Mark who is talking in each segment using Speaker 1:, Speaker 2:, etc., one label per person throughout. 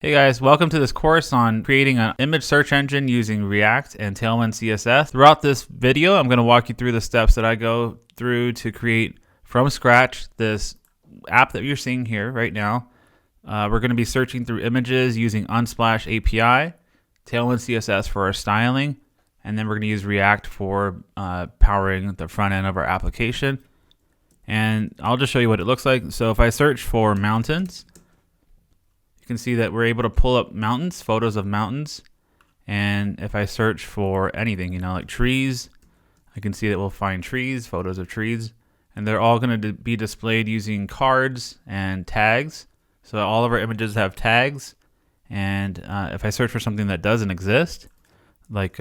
Speaker 1: Hey guys, welcome to this course on creating an image search engine using React and Tailwind CSS. Throughout this video, I'm going to walk you through the steps that I go through to create from scratch this app that you're seeing here right now. We're going to be searching through images using unsplash API, Tailwind CSS for our styling, and then we're going to use React for powering the front end of our application. And I'll just show you what it looks like. So if I search for mountains, you can see that we're able to pull up mountains, photos of mountains. And if I search for anything, like trees, I can see that we'll find trees, photos of trees, and they're all going to be displayed using cards and tags. So all of our images have tags. And if I search for something that doesn't exist, like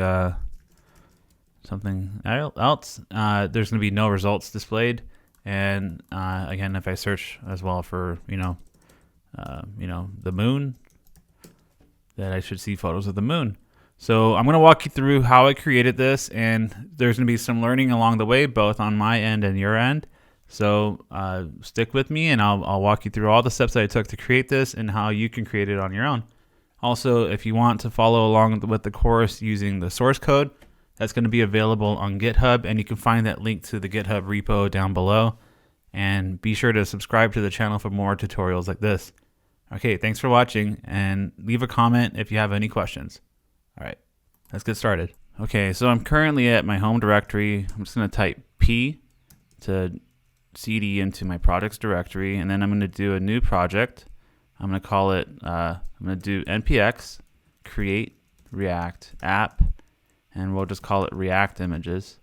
Speaker 1: something else, there's going to be no results displayed. And again, if I search as well for, the moon, that I should see photos of the moon. So I'm going to walk you through how I created this, and there's going to be some learning along the way, both on my end and your end. So stick with me, and I'll walk you through all the steps that I took to create this and how you can create it on your own. Also, if you want to follow along with the course using the source code, that's going to be available on GitHub, and you can find that link to the GitHub repo down below. And be sure to subscribe to the channel for more tutorials like this. Okay, thanks for watching, and leave a comment if you have any questions. All right, let's get started. Okay, so I'm currently at my home directory. I'm just going to type P to cd into my projects directory, and then I'm going to do a new project. I'm going to call it, I'm going to do npx create react app, and we'll just call it React images.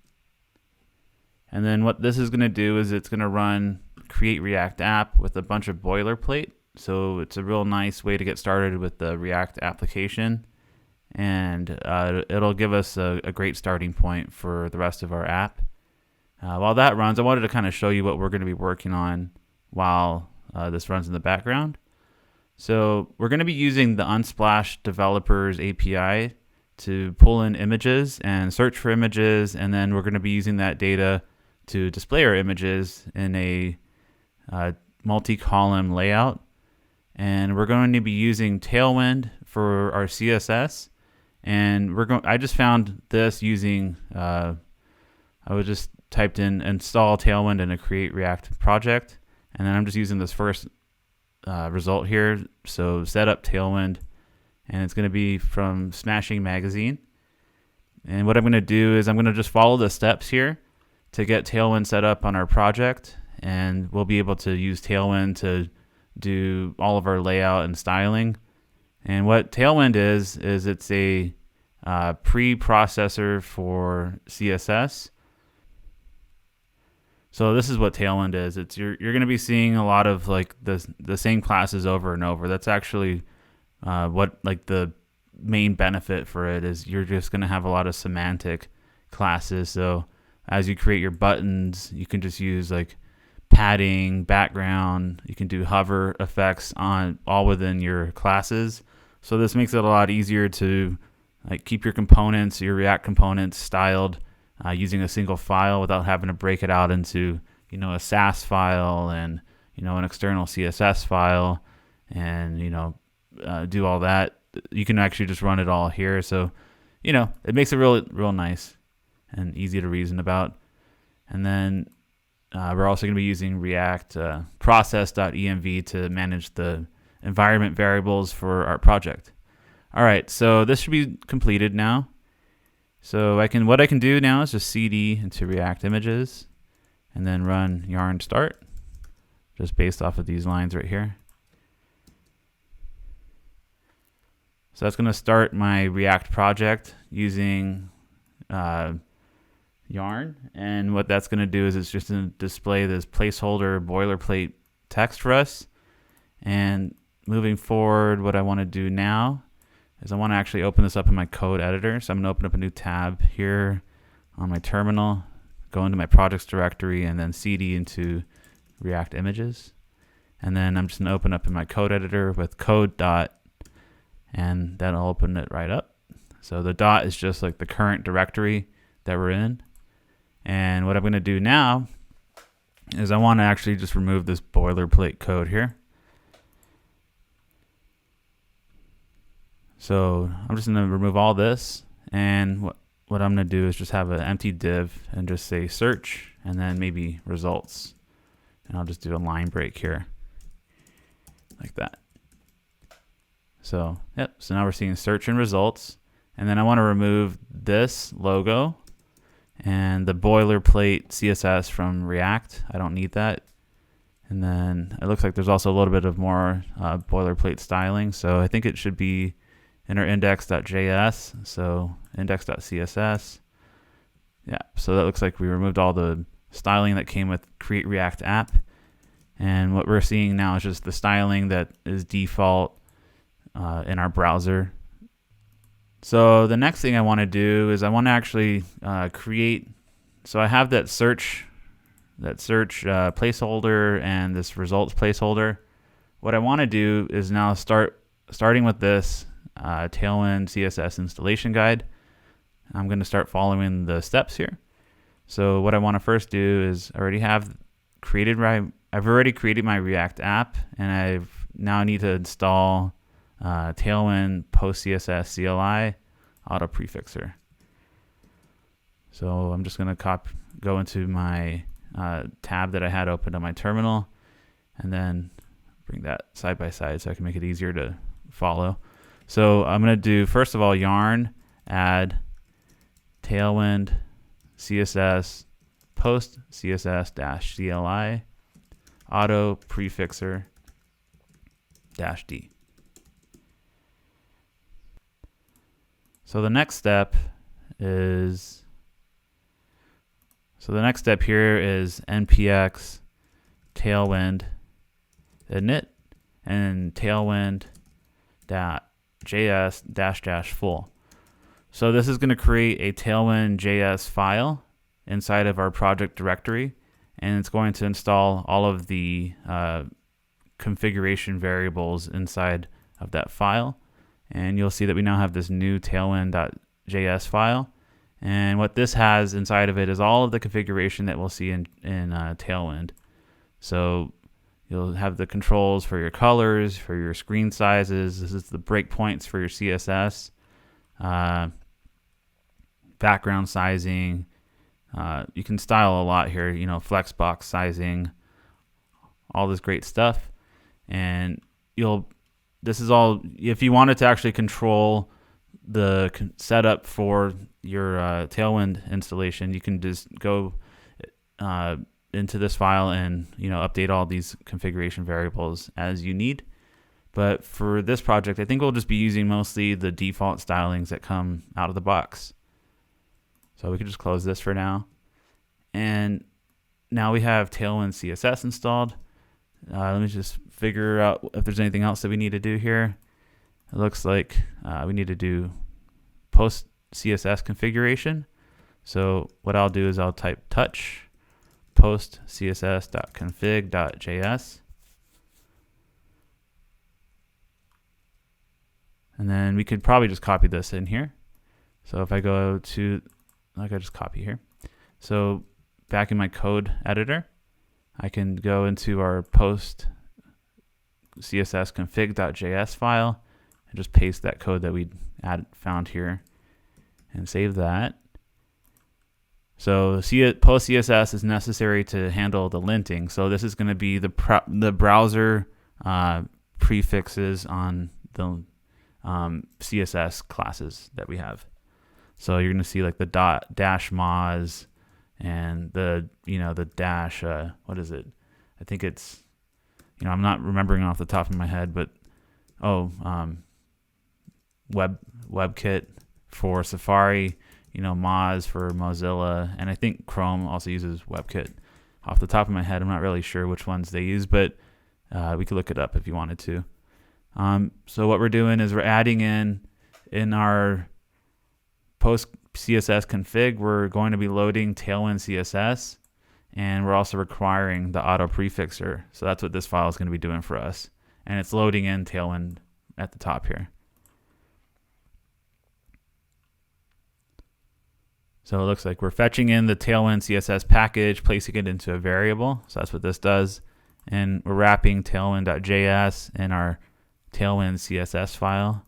Speaker 1: And then what this is going to do is it's going to run create React app with a bunch of boilerplate. So it's a real nice way to get started with the React application. And it'll give us a great starting point for the rest of our app. While that runs, I wanted to kind of show you what we're going to be working on while this runs in the background. So we're going to be using the Unsplash Developers API to pull in images and search for images. And then we're going to be using that data to display our images in a multi-column layout. And we're going to be using Tailwind for our CSS. And I just found this using, I was just typed in install Tailwind in a create React project. And then I'm just using this first result here. So set up Tailwind, and it's going to be from Smashing Magazine. And what I'm going to do is I'm going to just follow the steps here to get Tailwind set up on our project. And we'll be able to use Tailwind to do all of our layout and styling. And what Tailwind is it's a pre-processor for CSS. So this is what Tailwind is. It's you're going to be seeing a lot of like the same classes over and over. That's actually what like the main benefit for it is. You're just going to have a lot of semantic classes. So as you create your buttons, you can just use like padding, background. You can do hover effects on all within your classes. So this makes it a lot easier to like keep your components, your React components styled using a single file without having to break it out into a SAS file and an external CSS file and do all that. You can actually just run it all here. So it makes it real nice and easy to reason about. And then we're also going to be using React process.env to manage the environment variables for our project. All right, so this should be completed now. So what I can do now is just cd into React images and then run yarn start, just based off of these lines right here. So that's going to start my React project using yarn, and what that's going to do is it's just going to display this placeholder boilerplate text for us. And moving forward, what I want to do now is I want to actually open this up in my code editor. So I'm going to open up a new tab here on my terminal, go into my projects directory, and then cd into React images. And then I'm just going to open up in my code editor with code dot, and that'll open it right up. So the dot is just like the current directory that we're in. And what I'm going to do now is I want to actually just remove this boilerplate code here. So I'm just going to remove all this, and what I'm going to do is just have an empty div and just say search and then maybe results. And I'll just do a line break here like that. So, yep, so now we're seeing search and results. And then I want to remove this logo and the boilerplate CSS from React. I don't need that. And then it looks like there's also a little bit of more boilerplate styling. So I think it should be in our index.js, so index.css. Yeah, so that looks like we removed all the styling that came with Create React App. And what we're seeing now is just the styling that is default in our browser. So the next thing I want to do is I want to actually create, so I have that search placeholder and this results placeholder. What I want to do is now starting with this Tailwind CSS installation guide. I'm going to start following the steps here. So what I want to first do is I've already created my React app, and I've now need to install Tailwind post CSS CLI auto prefixer. So I'm just going to go into my tab that I had open on my terminal, and then bring that side by side so I can make it easier to follow. So I'm going to do, first of all, yarn add Tailwind CSS post CSS dash CLI auto prefixer dash D. So the next step here is npx tailwind init and tailwind.js dash full. So this is going to create a Tailwind.js file inside of our project directory, and it's going to install all of the configuration variables inside of that file. And you'll see that we now have this new Tailwind.js file. And what this has inside of it is all of the configuration that we'll see in Tailwind. So you'll have the controls for your colors, for your screen sizes. This is the breakpoints for your CSS, background sizing. You can style a lot here, flexbox sizing, all this great stuff. And this is all, if you wanted to actually control the setup for your Tailwind installation, you can just go into this file and update all these configuration variables as you need. But for this project, I think we'll just be using mostly the default stylings that come out of the box. So we can just close this for now. And now we have Tailwind CSS installed. Let me just figure out if there's anything else that we need to do here. It looks like we need to do post CSS configuration. So what I'll do is I'll type touch post css.config.js. And then we could probably just copy this in here. So if I go to, I just copy here. So back in my code editor, I can go into our post css config.js file and just paste that code that we found here and save that. So post CSS is necessary to handle the linting. So this is going to be the browser prefixes on the CSS classes that we have. So you're going to see like the dash moz and the dash what is it? I think it's I'm not remembering off the top of my head, but WebKit for Safari, Moz for Mozilla, and I think Chrome also uses WebKit. Off the top of my head, I'm not really sure which ones they use, but we could look it up if you wanted to. So what we're doing is we're adding in our post CSS config, we're going to be loading Tailwind CSS, and we're also requiring the auto prefixer. So that's what this file is going to be doing for us. And it's loading in Tailwind at the top here. So it looks like we're fetching in the Tailwind CSS package, placing it into a variable. So that's what this does. And we're wrapping Tailwind.js in our Tailwind CSS file.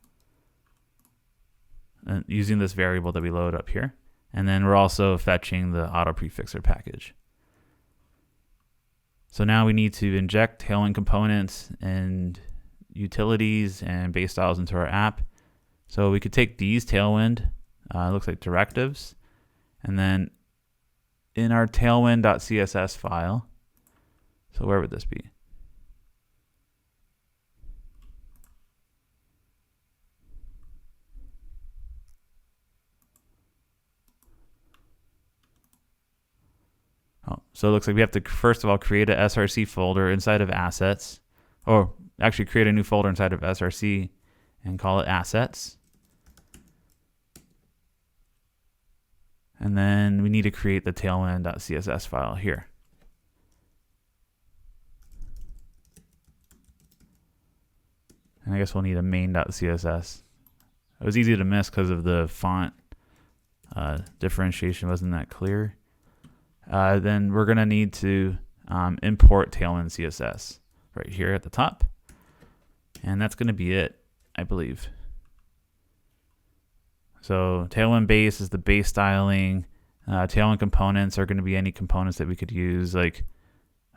Speaker 1: using this variable that we load up here. And then we're also fetching the auto prefixer package. So now we need to inject Tailwind components and utilities and base styles into our app. So we could take these Tailwind, it looks like directives, and then in our Tailwind.css file, so where would this be? Oh, so it looks like we have to first of all create a SRC folder inside of assets, or actually create a new folder inside of SRC and call it assets. And then we need to create the Tailwind.css file here. And I guess we'll need a main.css. It was easy to miss because of the font differentiation wasn't that clear. Then we're going to need to import Tailwind CSS right here at the top. And that's going to be it, I believe. So Tailwind base is the base styling. Tailwind components are going to be any components that we could use, like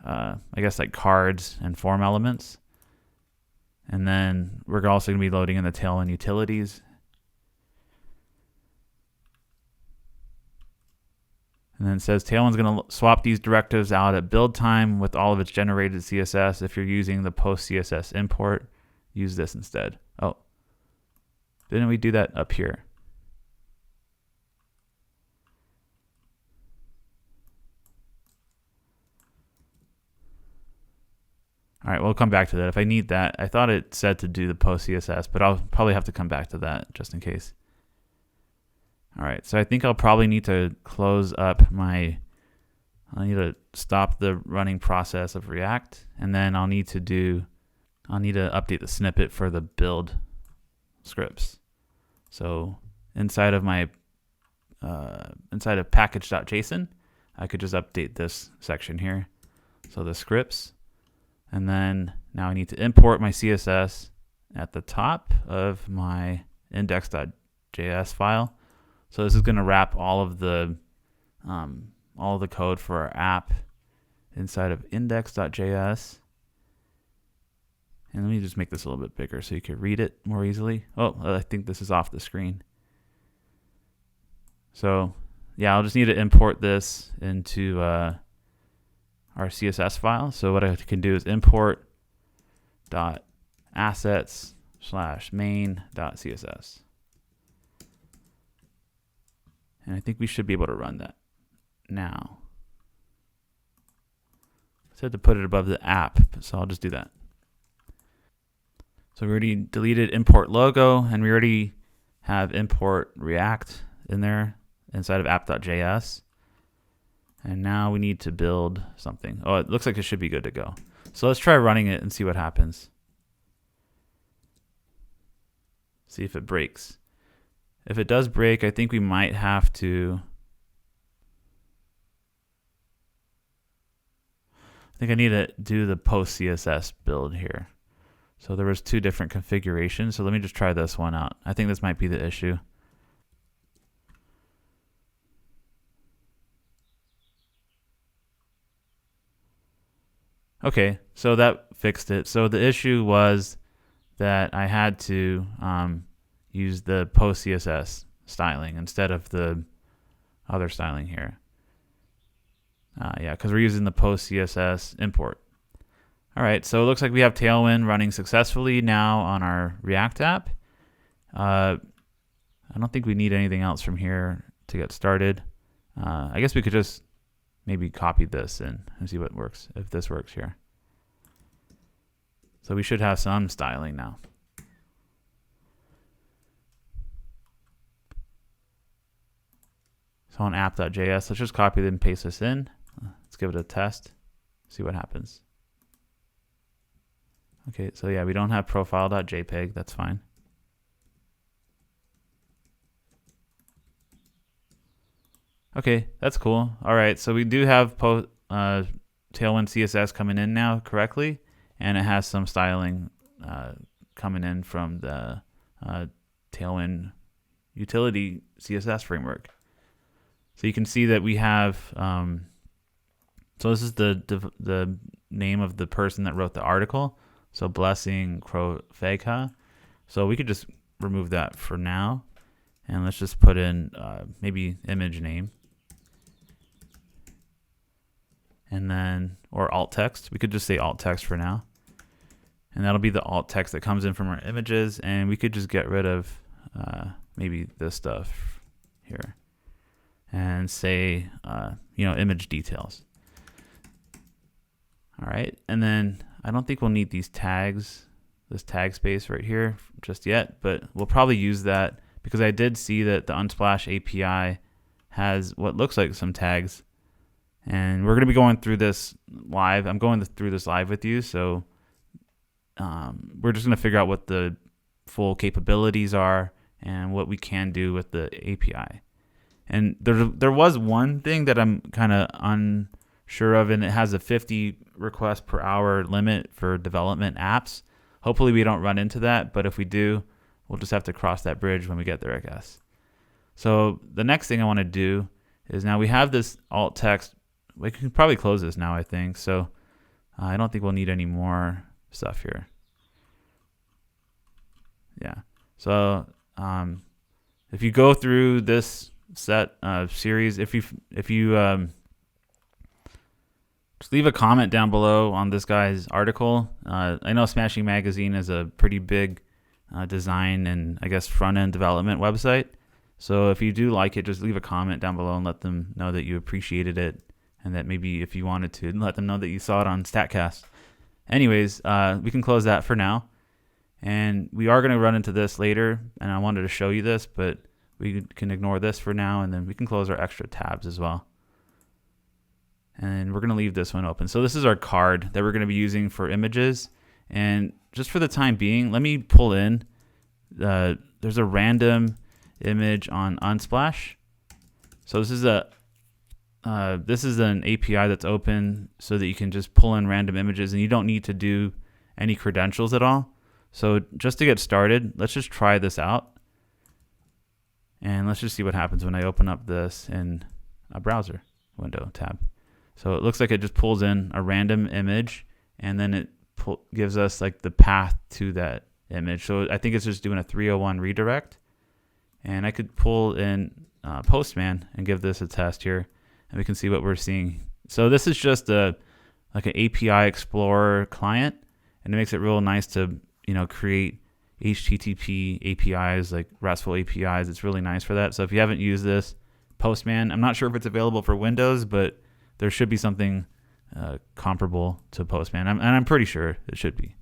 Speaker 1: I guess like cards and form elements. And then we're also going to be loading in the Tailwind utilities. And then it says Tailwind's going to swap these directives out at build time with all of its generated CSS. If you're using the post CSS import, use this instead. Oh, didn't we do that up here? All right, we'll come back to that if I need that. I thought it said to do the post CSS, but I'll probably have to come back to that just in case. All right, so I think I'll probably need to close up I need to stop the running process of React, and then I'll need to update the snippet for the build scripts. So inside of my inside of package.json, I could just update this section here. So the scripts, and then now I need to import my CSS at the top of my index.js file. So this is going to wrap all of the code for our app inside of index.js. And let me just make this a little bit bigger so you can read it more easily. Oh, I think this is off the screen. So yeah, I'll just need to import this into our CSS file. So what I can do is import .assets/main.css. And I think we should be able to run that now. I said to put it above the app, so I'll just do that. So we already deleted import logo, and we already have import React in there inside of app.js. And now we need to build something. Oh, it looks like it should be good to go. So let's try running it and see what happens. See if it breaks. If it does break, I think we might have to. I think I need to do the post CSS build here. So there was 2 different configurations. So let me just try this one out. I think this might be the issue. Okay, so that fixed it. So the issue was that I had to use the post CSS styling instead of the other styling here. Yeah, because we're using the post CSS import. All right, so it looks like we have Tailwind running successfully now on our React app. I don't think we need anything else from here to get started. I guess we could just maybe copy this in and see what works, if this works here. So we should have some styling now. So on app.js, let's just copy and paste this in. Let's give it a test, see what happens. Okay, so yeah, we don't have profile.jpg, that's fine. Okay, that's cool. All right, so we do have Tailwind CSS coming in now correctly, and it has some styling coming in from the Tailwind utility CSS framework. So you can see that we have, so this is the name of the person that wrote the article. So Blessing Crofega. So we could just remove that for now. And let's just put in maybe image name. And then, or alt text. We could just say alt text for now. And that'll be the alt text that comes in from our images. And we could just get rid of maybe this stuff here. And say, image details. All right. And then I don't think we'll need these tags, this tag space right here just yet, but we'll probably use that because I did see that the Unsplash API has what looks like some tags. And we're going to be going through this live. I'm going through this live with you. So we're just going to figure out what the full capabilities are and what we can do with the API. And there was one thing that I'm kind of unsure of, and it has a 50 requests per hour limit for development apps. Hopefully we don't run into that, but if we do, we'll just have to cross that bridge when we get there, I guess. So the next thing I want to do is, now we have this alt text. We can probably close this now, I think. So I don't think we'll need any more stuff here. Yeah. So if you go through this set series, if you just leave a comment down below on this guy's article. I know Smashing Magazine is a pretty big design and I guess front-end development website. So if you do like it, just leave a comment down below and let them know that you appreciated it, and that maybe if you wanted to, let them know that you saw it on StatCast. Anyways, we can close that for now. And we are going to run into this later, and I wanted to show you this, but we can ignore this for now, and then we can close our extra tabs as well. And we're going to leave this one open. So this is our card that we're going to be using for images. And just for the time being, let me pull in, there's a random image on Unsplash. So this is an API that's open so that you can just pull in random images, and you don't need to do any credentials at all. So just to get started, let's just try this out. And let's just see what happens when I open up this in a browser window tab. So it looks like it just pulls in a random image, and then it gives us like the path to that image. So I think it's just doing a 301 redirect. And I could pull in Postman and give this a test here, and we can see what we're seeing. So this is just like an API Explorer client, and it makes it real nice to create HTTP APIs, like RESTful APIs. It's really nice for that. So if you haven't used this, Postman, I'm not sure if it's available for Windows, but there should be something comparable to Postman, and I'm pretty sure it should be.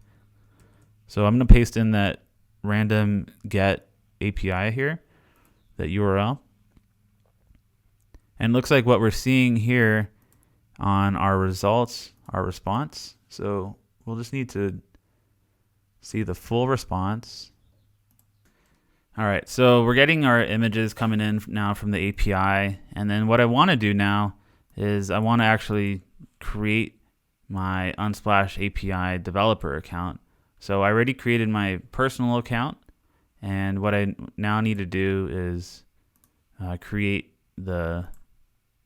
Speaker 1: So I'm going to paste in that random get API here, that URL. And it looks like what we're seeing here on our results, our response. So we'll just need to see the full response. All right, so we're getting our images coming in now from the API. And then what I want to do now is I want to actually create my Unsplash API developer account. So I already created my personal account. And what I now need to do is create the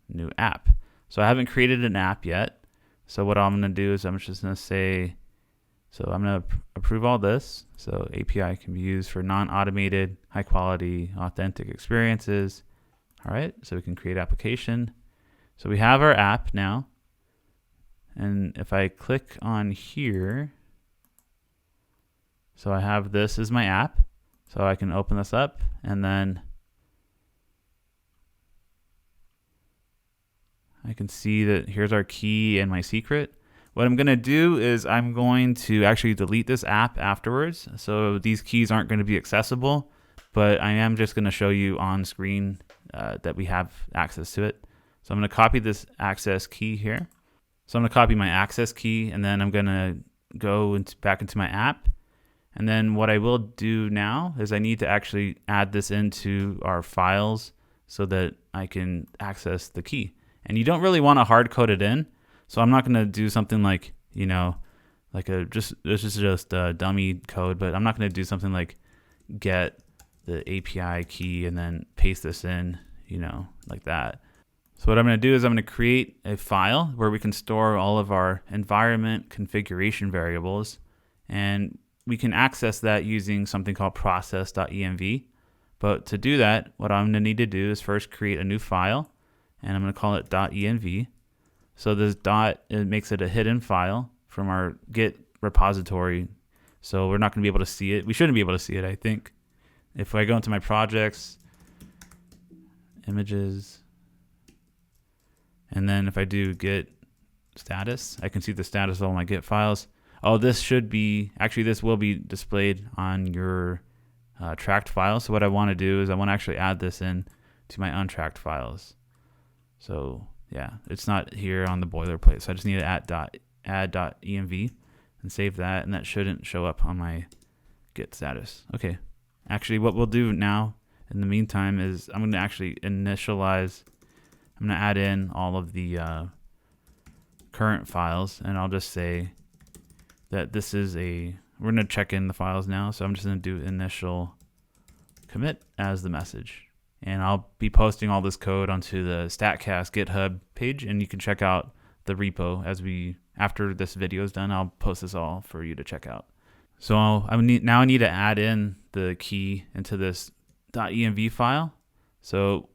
Speaker 1: new app. So I haven't created an app yet. So what I'm going to do is I'm just going to say, so I'm going to approve all this. So API can be used for non-automated, high-quality, authentic experiences. All right, so we can create application. So we have our app now. And if I click on here, so I have this as my app. So I can open this up, and then I can see that here's our key and my secret. What I'm going to do is I'm going to actually delete this app afterwards. So these keys aren't going to be accessible, but I am just going to show you on screen that we have access to it. So I'm going to copy this access key here. So I'm going to copy my access key, and then I'm going to go back into my app. And then what I will do now is I need to actually add this into our files so that I can access the key. And you don't really want to hard code it in. So I'm not going to do something like, this is just a dummy code, but I'm not going to do something like get the API key and then paste this in, like that. So what I'm going to do is I'm going to create a file where we can store all of our environment configuration variables, and we can access that using something called process.env. But to do that, what I'm going to need to do is first create a new file, and I'm going to call it .env. So this it makes it a hidden file from our Git repository. So we're not going to be able to see it. We shouldn't be able to see it, I think. If I go into my projects, images, and then if I do git status, I can see the status of all my Git files. Oh, this will be displayed on your tracked file. So what I want to do is I want to actually add this in to my untracked files. So yeah, it's not here on the boilerplate. So I just need to add.env and save that, and that shouldn't show up on my Git status. Okay, actually what we'll do now in the meantime is I'm going to actually initialize, I'm going to add in all of the current files, and I'll just say that this is we're going to check in the files now. So I'm just going to do initial commit as the message. And I'll be posting all this code onto the Statcast GitHub page, and you can check out the repo after this video is done. I'll post this all for you to check out. So I need to add in the key into this .env file. So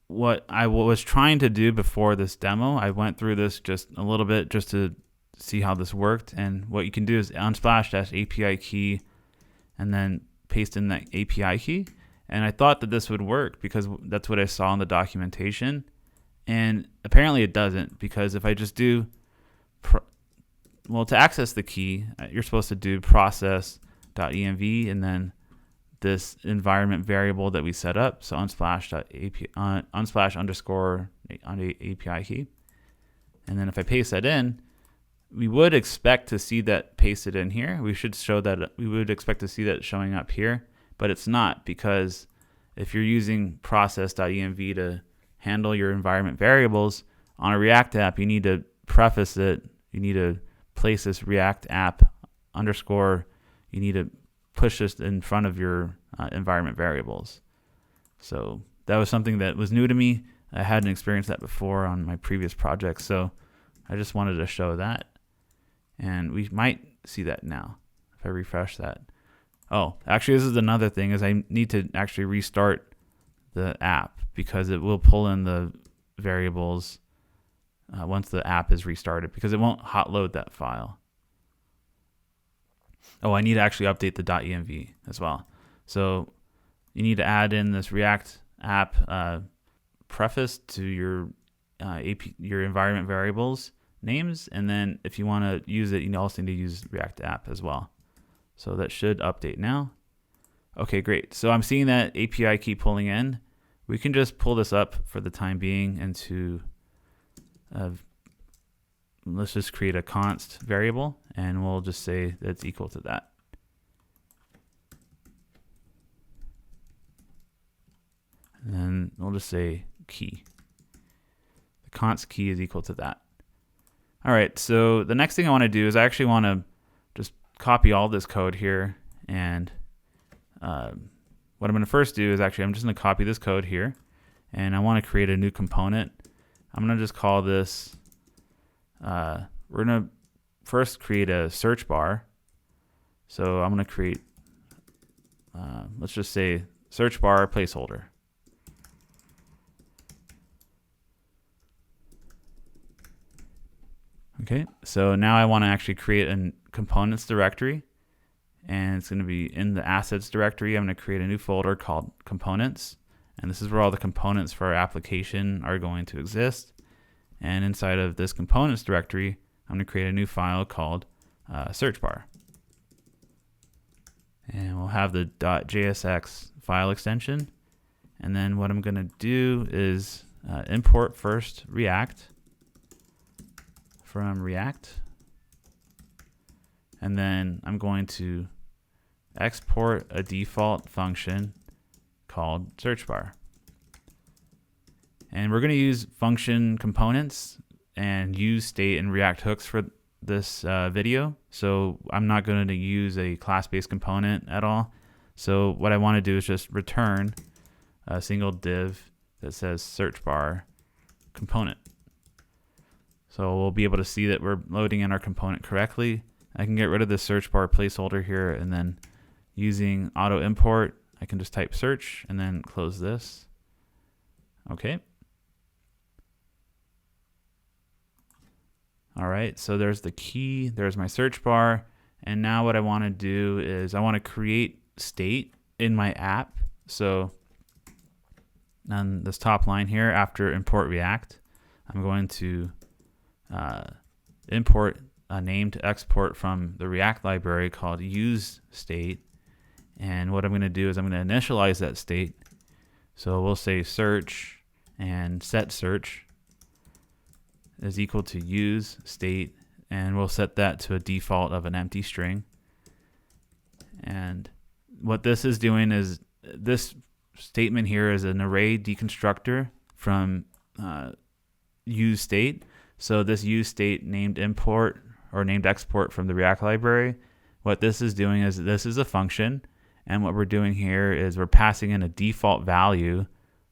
Speaker 1: what I was trying to do before this demo, I went through this just a little bit just to see how this worked. And what you can do is unsplash-API key and then paste in that API key. And I thought that this would work because that's what I saw in the documentation. And apparently it doesn't, because if I just do, to access the key, you're supposed to do process.env and then this environment variable that we set up. So unsplash underscore API key. And then if I paste that in, we would expect to see that pasted in here. We would expect to see that showing up here. But it's not, because if you're using process.env to handle your environment variables on a React app, you need to preface it. You need to place this React app underscore. You need to push this in front of your environment variables. So that was something that was new to me. I hadn't experienced that before on my previous projects. So I just wanted to show that. And we might see that now if I refresh that. Oh, actually, this is another thing, is I need to actually restart the app, because it will pull in the variables once the app is restarted, because it won't hot load that file. Oh, I need to actually update the .env as well. So you need to add in this React app preface to your environment variables names, and then if you want to use it, you also need to use React app as well. So that should update now. Okay, great. So I'm seeing that API key pulling in. We can just pull this up for the time being into, let's just create a const variable, and we'll just say that's equal to that. And then we'll just say key. The const key is equal to that. All right, so the next thing I want to do is I actually want to just copy all this code here, and what I'm going to first do is I'm just going to copy this code here, and I want to create a new component. I'm going to just call this, we're going to first create a search bar. So I'm going to create, let's just say search bar placeholder. Okay, so now I want to actually create a components directory, and it's going to be in the assets directory. I'm going to create a new folder called components, and this is where all the components for our application are going to exist. And inside of this components directory, I'm going to create a new file called search bar, and we'll have the .jsx file extension. And then what I'm going to do is import first React from React, and then I'm going to export a default function called search bar. And we're going to use function components and use state and React hooks for this video. So I'm not going to use a class-based component at all. So what I want to do is just return a single div that says search bar component. So we'll be able to see that we're loading in our component correctly. I can get rid of the search bar placeholder here, and then using auto import, I can just type search and then close this. Okay. All right, so there's the key, there's my search bar. And now what I want to do is I want to create state in my app. So on this top line here, after import React, I'm going to import a named export from the React library called useState. And what I'm going to do is I'm going to initialize that state. So we'll say search and set search is equal to use state, and we'll set that to a default of an empty string. And what this is doing is this statement here is an array deconstructor from use state. So this use state named import or named export from the React library, what this is doing is this is a function, and what we're doing here is we're passing in a default value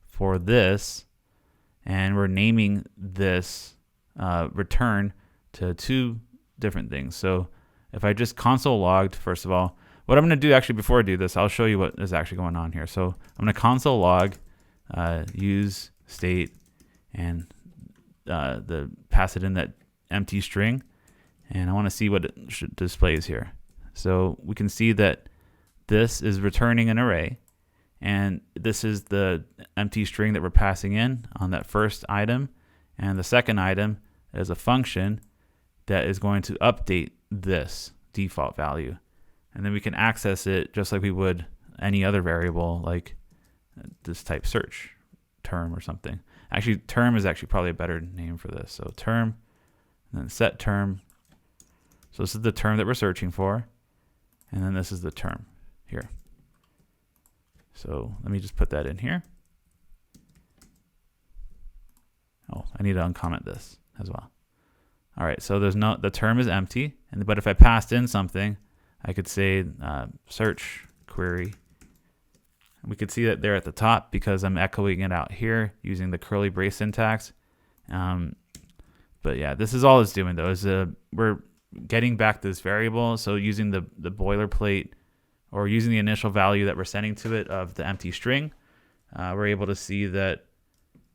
Speaker 1: for this, and we're naming this return to two different things. So if I just console logged, first of all, what I'm going to do actually before I do this, I'll show you what is actually going on here. So I'm going to console log use state and pass it in that empty string, and I want to see what it displays here. So we can see that this is returning an array, and this is the empty string that we're passing in on that first item, and the second item is a function that is going to update this default value. And then we can access it just like we would any other variable, like this type search term or something. Actually, term is actually probably a better name for this. So term, and then set term. So this is the term that we're searching for, and then this is the term here. So let me just put that in here. Oh, I need to uncomment this as well. All right, so the term is empty, but if I passed in something, I could say search query. We could see that there at the top because I'm echoing it out here using the curly brace syntax. But yeah, this is all it's doing though, is we're getting back this variable. So using the boilerplate or using the initial value that we're sending to it of the empty string, we're able to see that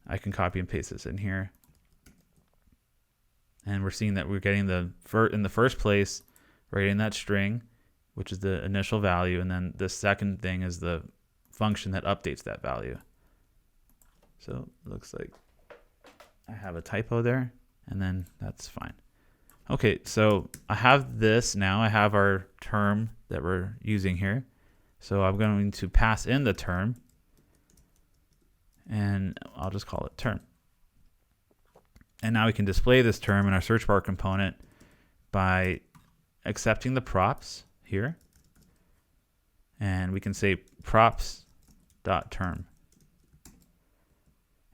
Speaker 1: I can copy and paste this in here. And we're seeing that we're getting in the first place, we're getting that string, which is the initial value. And then the second thing is the function that updates that value. So it looks like I have a typo there, and then that's fine. Okay, so I have this now. I have our term that we're using here. So I'm going to pass in the term, and I'll just call it term. And now we can display this term in our search bar component by accepting the props here. And we can say props.term.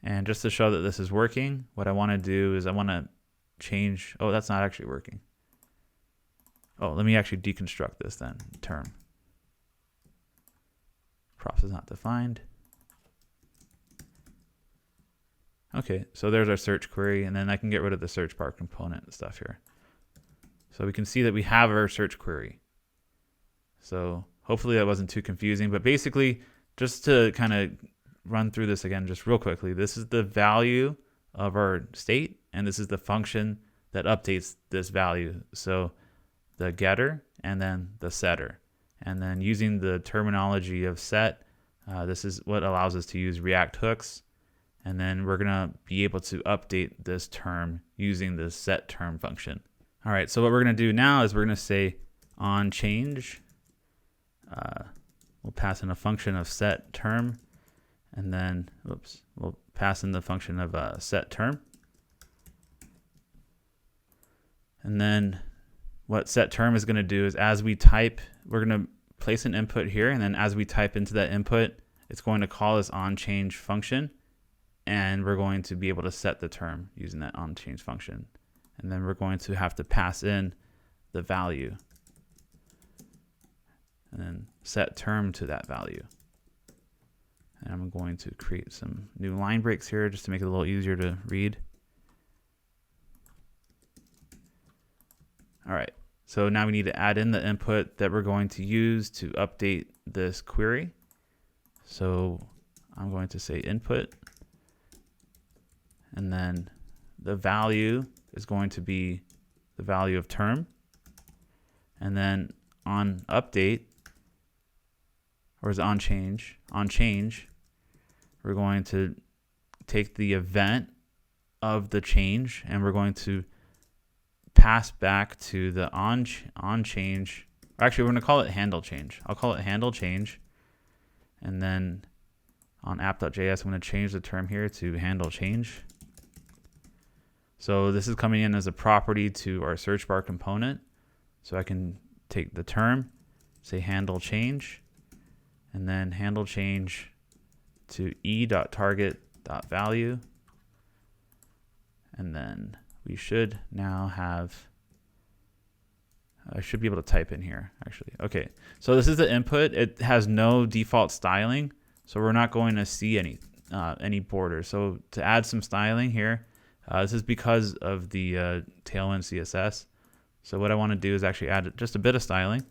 Speaker 1: And just to show that this is working, what I want to do is I want to change, oh, that's not actually working. Oh, let me actually deconstruct this then, term. Props is not defined. Okay, so there's our search query, and then I can get rid of the search bar component stuff here. So we can see that we have our search query. So hopefully that wasn't too confusing, but basically, just to kind of run through this again just real quickly, this is the value of our state, and this is the function that updates this value. So the getter and then the setter. And then using the terminology of set, this is what allows us to use React hooks. And then we're going to be able to update this term using the set term function. All right, so what we're going to do now is we're going to say on change. We'll pass in a function of set term, and then we'll pass in the function of set term. And then what set term is going to do is as we type, we're going to place an input here, and then as we type into that input, it's going to call this on change function. And we're going to be able to set the term using that onChange function. And then we're going to have to pass in the value. and then set term to that value. And I'm going to create some new line breaks here just to make it a little easier to read. All right, so now we need to add in the input that we're going to use to update this query. So I'm going to say input, and then the value is going to be the value of term. And then on update, or is it on change? On change, we're going to take the event of the change, and we're going to pass back to the on change. Actually, we're going to call it handle change. I'll call it handle change. And then on app.js, I'm going to change the term here to handle change. So this is coming in as a property to our search bar component. So I can take the term, say handle change, and then handle change to e.target.value. And then we should now have, I should be able to type in here actually. Okay, so this is the input. It has no default styling, so we're not going to see any borders. So to add some styling here, this is because of the Tailwind CSS. So what I want to do is actually add just a bit of styling,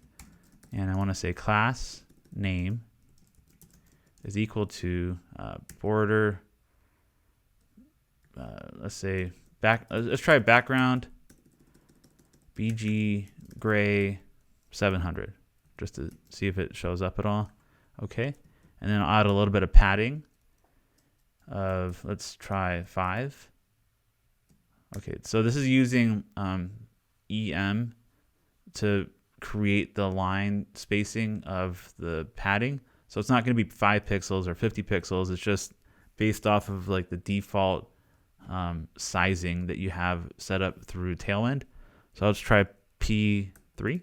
Speaker 1: and I want to say class name is equal to border. Let's say let's try background BG gray 700 just to see if it shows up at all. Okay, and then I'll add a little bit of padding of, let's try 5. Okay, so this is using EM to create the line spacing of the padding. So it's not going to be 5 pixels or 50 pixels. It's just based off of like the default sizing that you have set up through Tailwind. So let's try P3.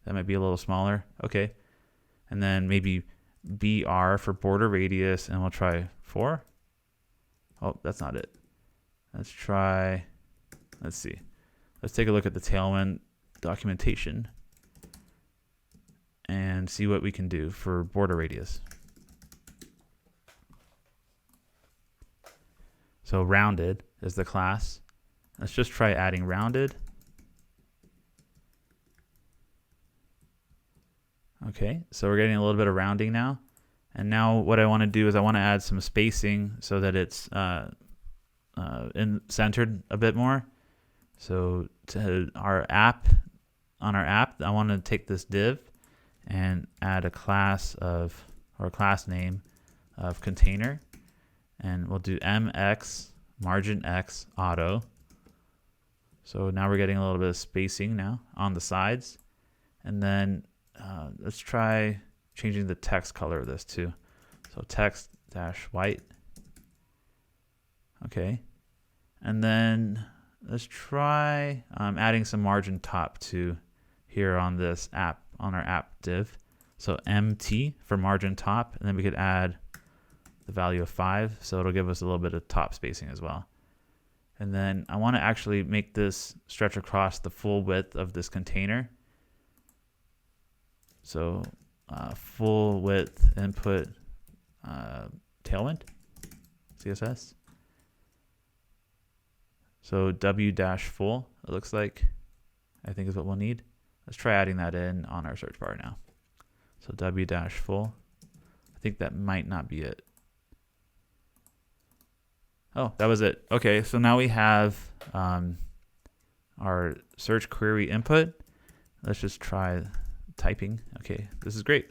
Speaker 1: That might be a little smaller. Okay. And then maybe BR for border radius, and we'll try 4. Oh, that's not it. Let's try, let's see. Let's take a look at the Tailwind documentation and see what we can do for border radius. So rounded is the class. Let's just try adding rounded. Okay, so we're getting a little bit of rounding now. And now what I want to do is I want to add some spacing so that it's centered a bit more. So to our app, on our app, I want to take this div and add a class of, or a class name of container. And we'll do mx margin x auto. So now we're getting a little bit of spacing now on the sides. And then let's try changing the text color of this too. So text dash white. Okay. And then let's try adding some margin top to here on this app, on our app div. So MT for margin top, and then we could add the value of 5, so it'll give us a little bit of top spacing as well. And then I want to actually make this stretch across the full width of this container. So full width input Tailwind CSS. So w-full, it looks like, I think is what we'll need. Let's try adding that in on our search bar now. So w-full, I think that might not be it. Oh, that was it. Okay, so now we have our search query input. Let's just try typing. Okay, this is great.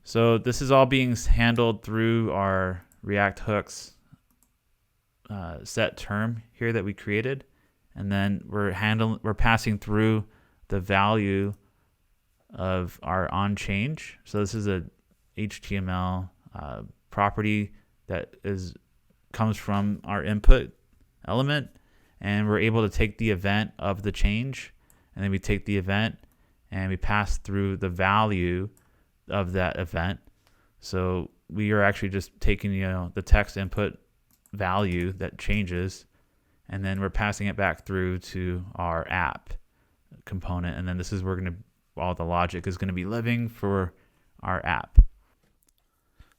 Speaker 1: So this is all being handled through our React hooks set term here that we created, and then we're passing through the value of our on change. So this is a HTML property that comes from our input element, and we're able to take the event of the change, and then we take the event and we pass through the value of that event. So we are actually just taking the text input value that changes, and then we're passing it back through to our app component, and then this is we're going to all the logic is going to be living for our app.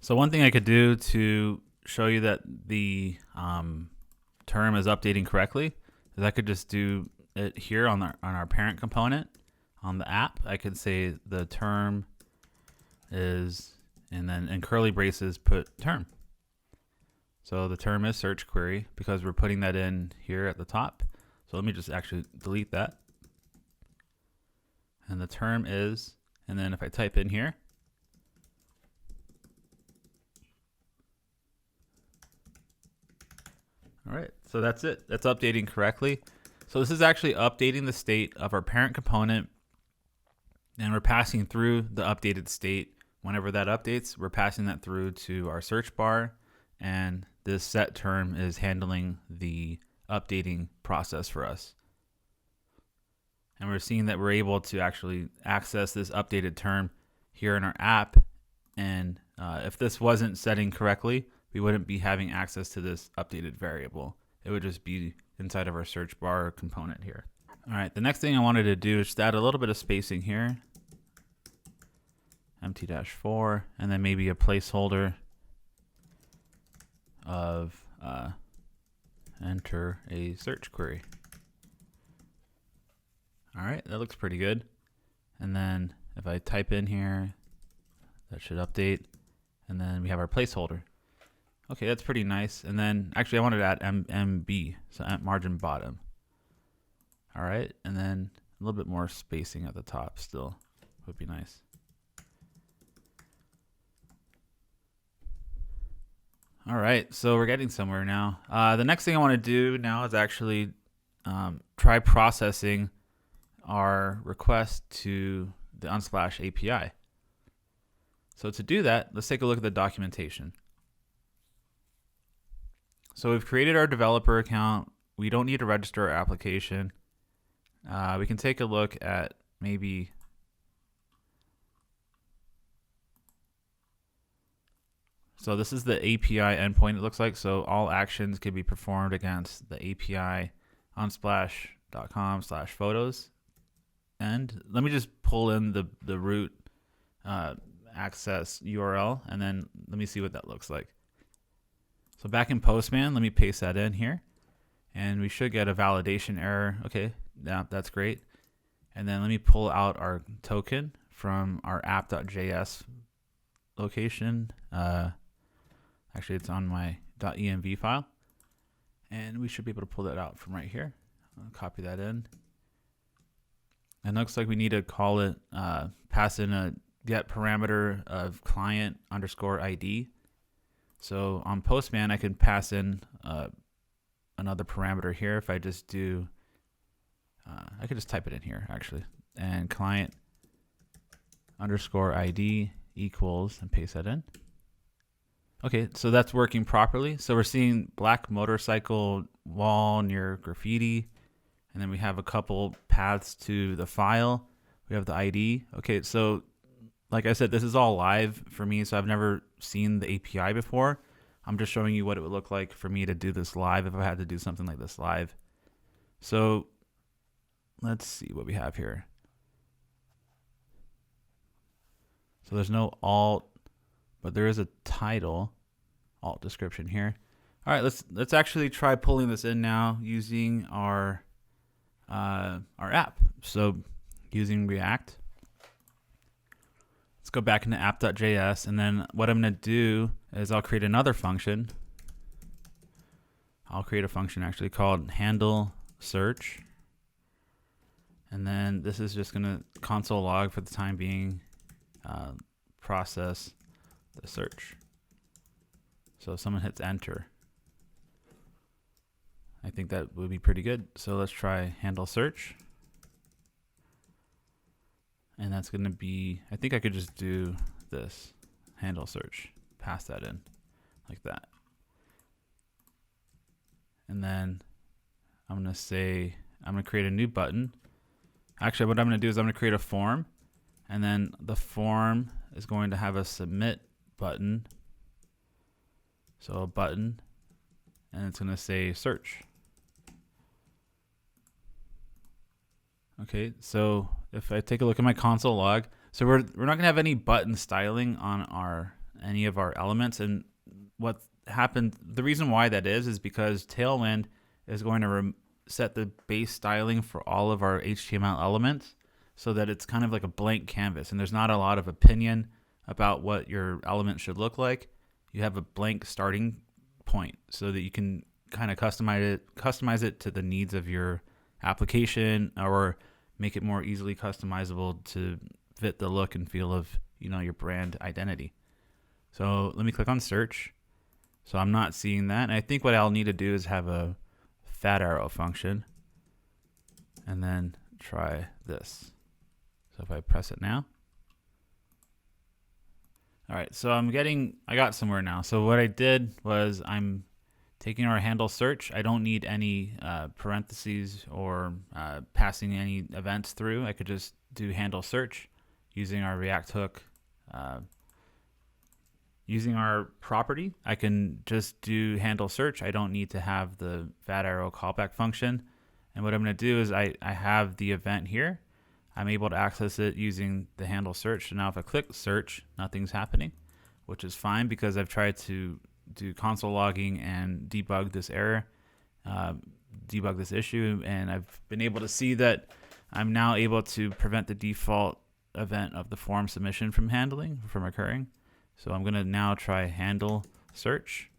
Speaker 1: So one thing I could do to show you that the term is updating correctly is I could just do it here on our parent component on the app. I could say the term is, and then in curly braces put term. So the term is search query because we're putting that in here at the top. So let me just actually delete that. And the term is, and then if I type in here, all right, so that's it. That's updating correctly. So this is actually updating the state of our parent component, and we're passing through the updated state. Whenever that updates, we're passing that through to our search bar, and this set term is handling the updating process for us. And we're seeing that we're able to actually access this updated term here in our app. And if this wasn't setting correctly, we wouldn't be having access to this updated variable. It would just be inside of our search bar component here. All right, the next thing I wanted to do is just add a little bit of spacing here. empty-4, and then maybe a placeholder of enter a search query. All right, that looks pretty good. And then if I type in here, that should update. And then we have our placeholder. Okay, that's pretty nice. And then actually I wanted to add MB, so margin bottom. All right, and then a little bit more spacing at the top still would be nice. All right, so we're getting somewhere now. The next thing I want to do now is actually try processing our request to the Unsplash API. So to do that, let's take a look at the documentation. So we've created our developer account. We don't need to register our application. We can take a look at maybe so this is the API endpoint, it looks like. So all actions can be performed against the API unsplash.com/photos. And let me just pull in the root access URL, and then let me see what that looks like. So back in Postman, let me paste that in here, and we should get a validation error. Okay, yeah, that's great. And then let me pull out our token from our app.js location. Actually, it's on my .env file, and we should be able to pull that out from right here. I'll copy that in. And it looks like we need to call it, pass in a get parameter of client underscore ID. So on Postman, I can pass in another parameter here. If I just do, I could just type it in here actually, and client underscore ID equals, and paste that in. Okay, so that's working properly. So we're seeing black motorcycle wall near graffiti. And then we have a couple paths to the file. We have the ID. Okay, so like I said, this is all live for me, so I've never seen the API before. I'm just showing you what it would look like for me to do this live if I had to do something like this live. So let's see what we have here. So there's no alt, but there is a title, alt description here. All right, let's actually try pulling this in now using our app. So using React, let's go back into app.js, and then what I'm going to do is I'll create another function. I'll create a function actually called handle search, and then this is just going to console log for the time being, process the search. So if someone hits enter, I think that would be pretty good. So let's try handle search. And that's going to be, I think I could just do this, handle search, pass that in like that. And then I'm going to say, I'm going to create a new button. Actually, what I'm going to do is I'm going to create a form, and then the form is going to have a submit button. So a button, and it's going to say search. Okay, so if I take a look at my console log, so we're not gonna have any button styling on any of our elements. And what happened, the reason why that is because Tailwind is going to set the base styling for all of our HTML elements so that it's kind of like a blank canvas and there's not a lot of opinion about what your element should look like. You have a blank starting point so that you can kind of customize it to the needs of your application, or make it more easily customizable to fit the look and feel of, you know, your brand identity. So let me click on search. So I'm not seeing that. And I think what I'll need to do is have a fat arrow function and then try this. So if I press it now. All right, so I got somewhere now. So what I did was I'm taking our handle search. I don't need any parentheses or passing any events through. I could just do handle search using our React hook. Using our property, I can just do handle search. I don't need to have the fat arrow callback function. And what I'm going to do is I have the event here. I'm able to access it using the handle search. So now if I click search, nothing's happening, which is fine because I've tried to do console logging and debug this error, debug this issue, and I've been able to see that I'm now able to prevent the default event of the form submission from occurring. So I'm going to now try handle search.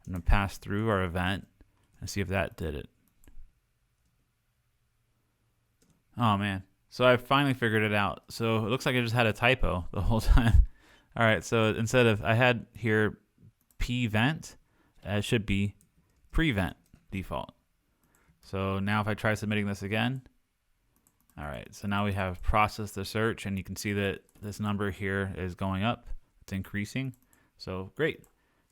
Speaker 1: I'm going to pass through our event and see if that did it. Oh man. So I finally figured it out. So it looks like I just had a typo the whole time. All right. So instead of, I had here pvent, it should be prevent default. So now if I try submitting this again, all right. So now we have processed the search and you can see that this number here is going up. It's increasing. So great.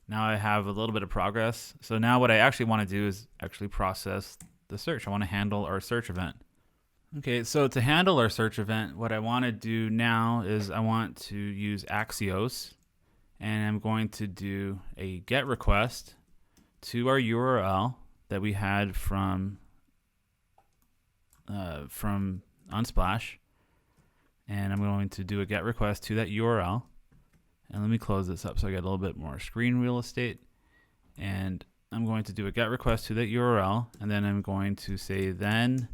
Speaker 1: Now I have a little bit of progress. So now what I actually want to do is actually process the search. I want to handle our search event. Okay, so to handle our search event, what I want to do now is I want to use Axios, and I'm going to do a GET request to our URL that we had from Unsplash, and I'm going to do a GET request to that URL. And let me close this up so I get a little bit more screen real estate. And I'm going to do a GET request to that URL, and then I'm going to say then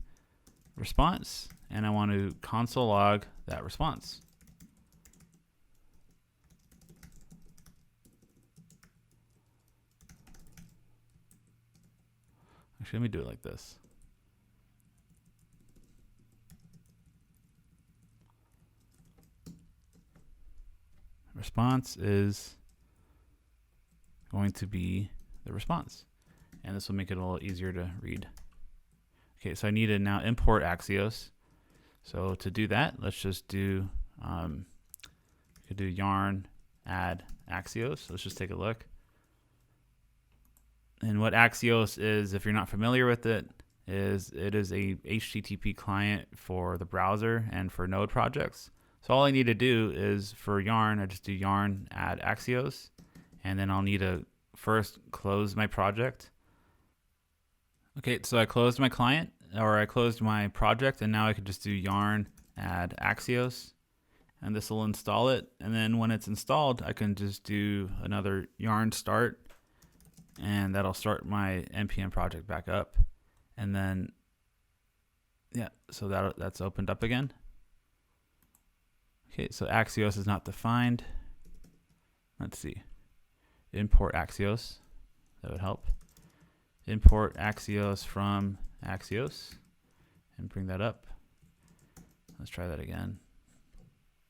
Speaker 1: response, and I want to console log that response. Actually, let me do it like this. Response is going to be the response, and this will make it a little easier to read. Okay, so I need to now import Axios. So to do that, let's just do we could do yarn add Axios. Let's just take a look. And what Axios is, if you're not familiar with it, is a HTTP client for the browser and for node projects. So all I need to do is for yarn, I just do yarn add Axios, and then I'll need to first close my project. Okay, so I closed my client, or I closed my project, and now I could just do yarn add Axios, and this will install it. And then when it's installed, I can just do another yarn start, and that'll start my npm project back up. And then, yeah, so that's opened up again. Okay, so Axios is not defined. Let's see. Import Axios. That would help. Import Axios from Axios and bring that up. Let's try that again.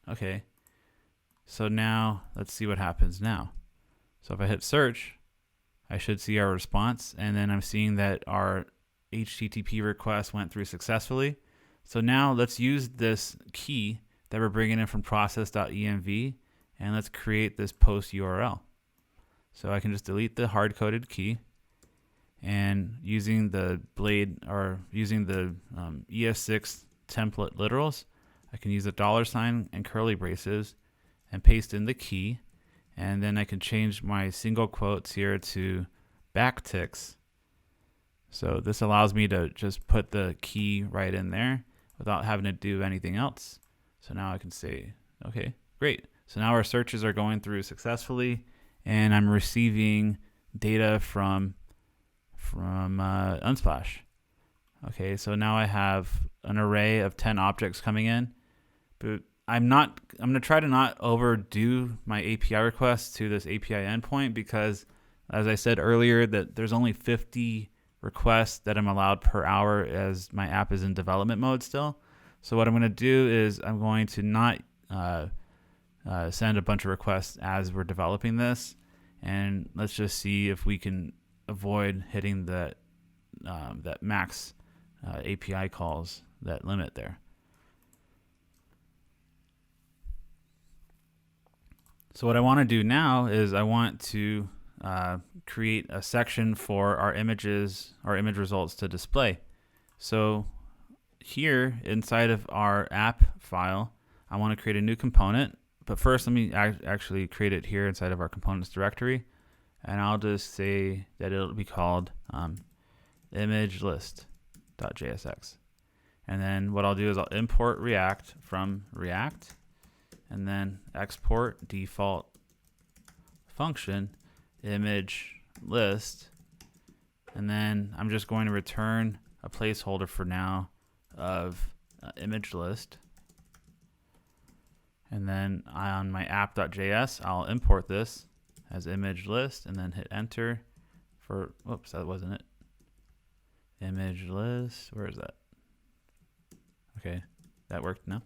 Speaker 1: Okay. So now let's see what happens now. So if I hit search, I should see our response, and then I'm seeing that our HTTP request went through successfully. So now let's use this key that we're bringing in from process.env, and let's create this post URL. So I can just delete the hard-coded key, and using the blade, or using the ES6 template literals, I can use a $sign and curly braces and paste in the key, and then I can change my single quotes here to backticks. So this allows me to just put the key right in there without having to do anything else. So now I can say, okay, great. So now our searches are going through successfully, and I'm receiving data from Unsplash. Okay, so now I have an array of 10 objects coming in, but I'm going to try to not overdo my API requests to this API endpoint, because as I said earlier, that there's only 50 requests that I'm allowed per hour as my app is in development mode still. So what I'm going to do is I'm going to not send a bunch of requests as we're developing this, and let's just see if we can avoid hitting that max API calls, that limit there. So what I want to do now is I want to create a section for our image results to display. So here inside of our app file, I want to create a new component, but first let me actually create it here inside of our components directory, and I'll just say that it'll be called image list.jsx. And then what I'll do is I'll import React from React, and then export default function image list, and then I'm just going to return a placeholder for now of image list, and then on my app.js I'll import this as image list and then hit enter for, whoops, that wasn't it, image list, where is that? Okay, that worked now.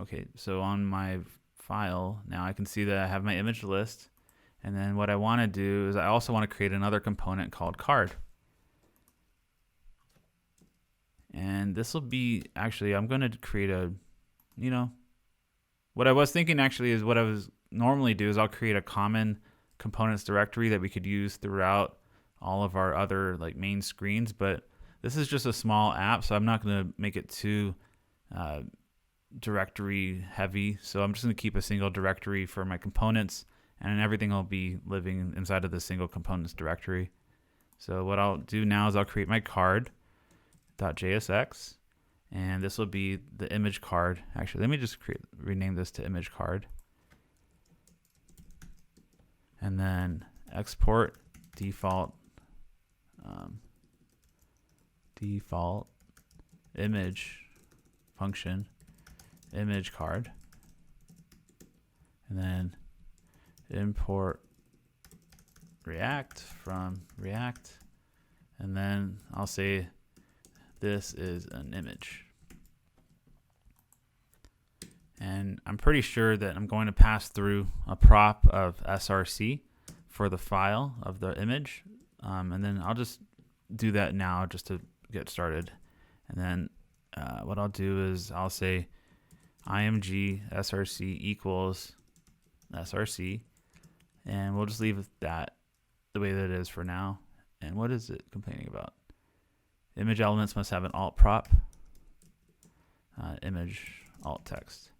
Speaker 1: Okay, so on my file now I can see that I have my image list, and then what I want to do is I also want to create another component called card. And this will be, actually I'm going to create a, what I was thinking actually is what I was normally do is I'll create a common components directory that we could use throughout all of our other like main screens, but this is just a small app, so I'm not going to make it too directory heavy. So I'm just going to keep a single directory for my components, and everything will be living inside of the single components directory. So what I'll do now is I'll create my card.jsx, and this will be the image card. Actually, let me just rename this to image card, and then export default image function image card, and then import React from React, and then I'll say this is an image. And I'm pretty sure that I'm going to pass through a prop of src for the file of the image, and then I'll just do that now just to get started. And then what I'll do is I'll say img src equals src, and we'll just leave that the way that it is for now. And what is it complaining about? Image elements must have an alt prop, image alt text.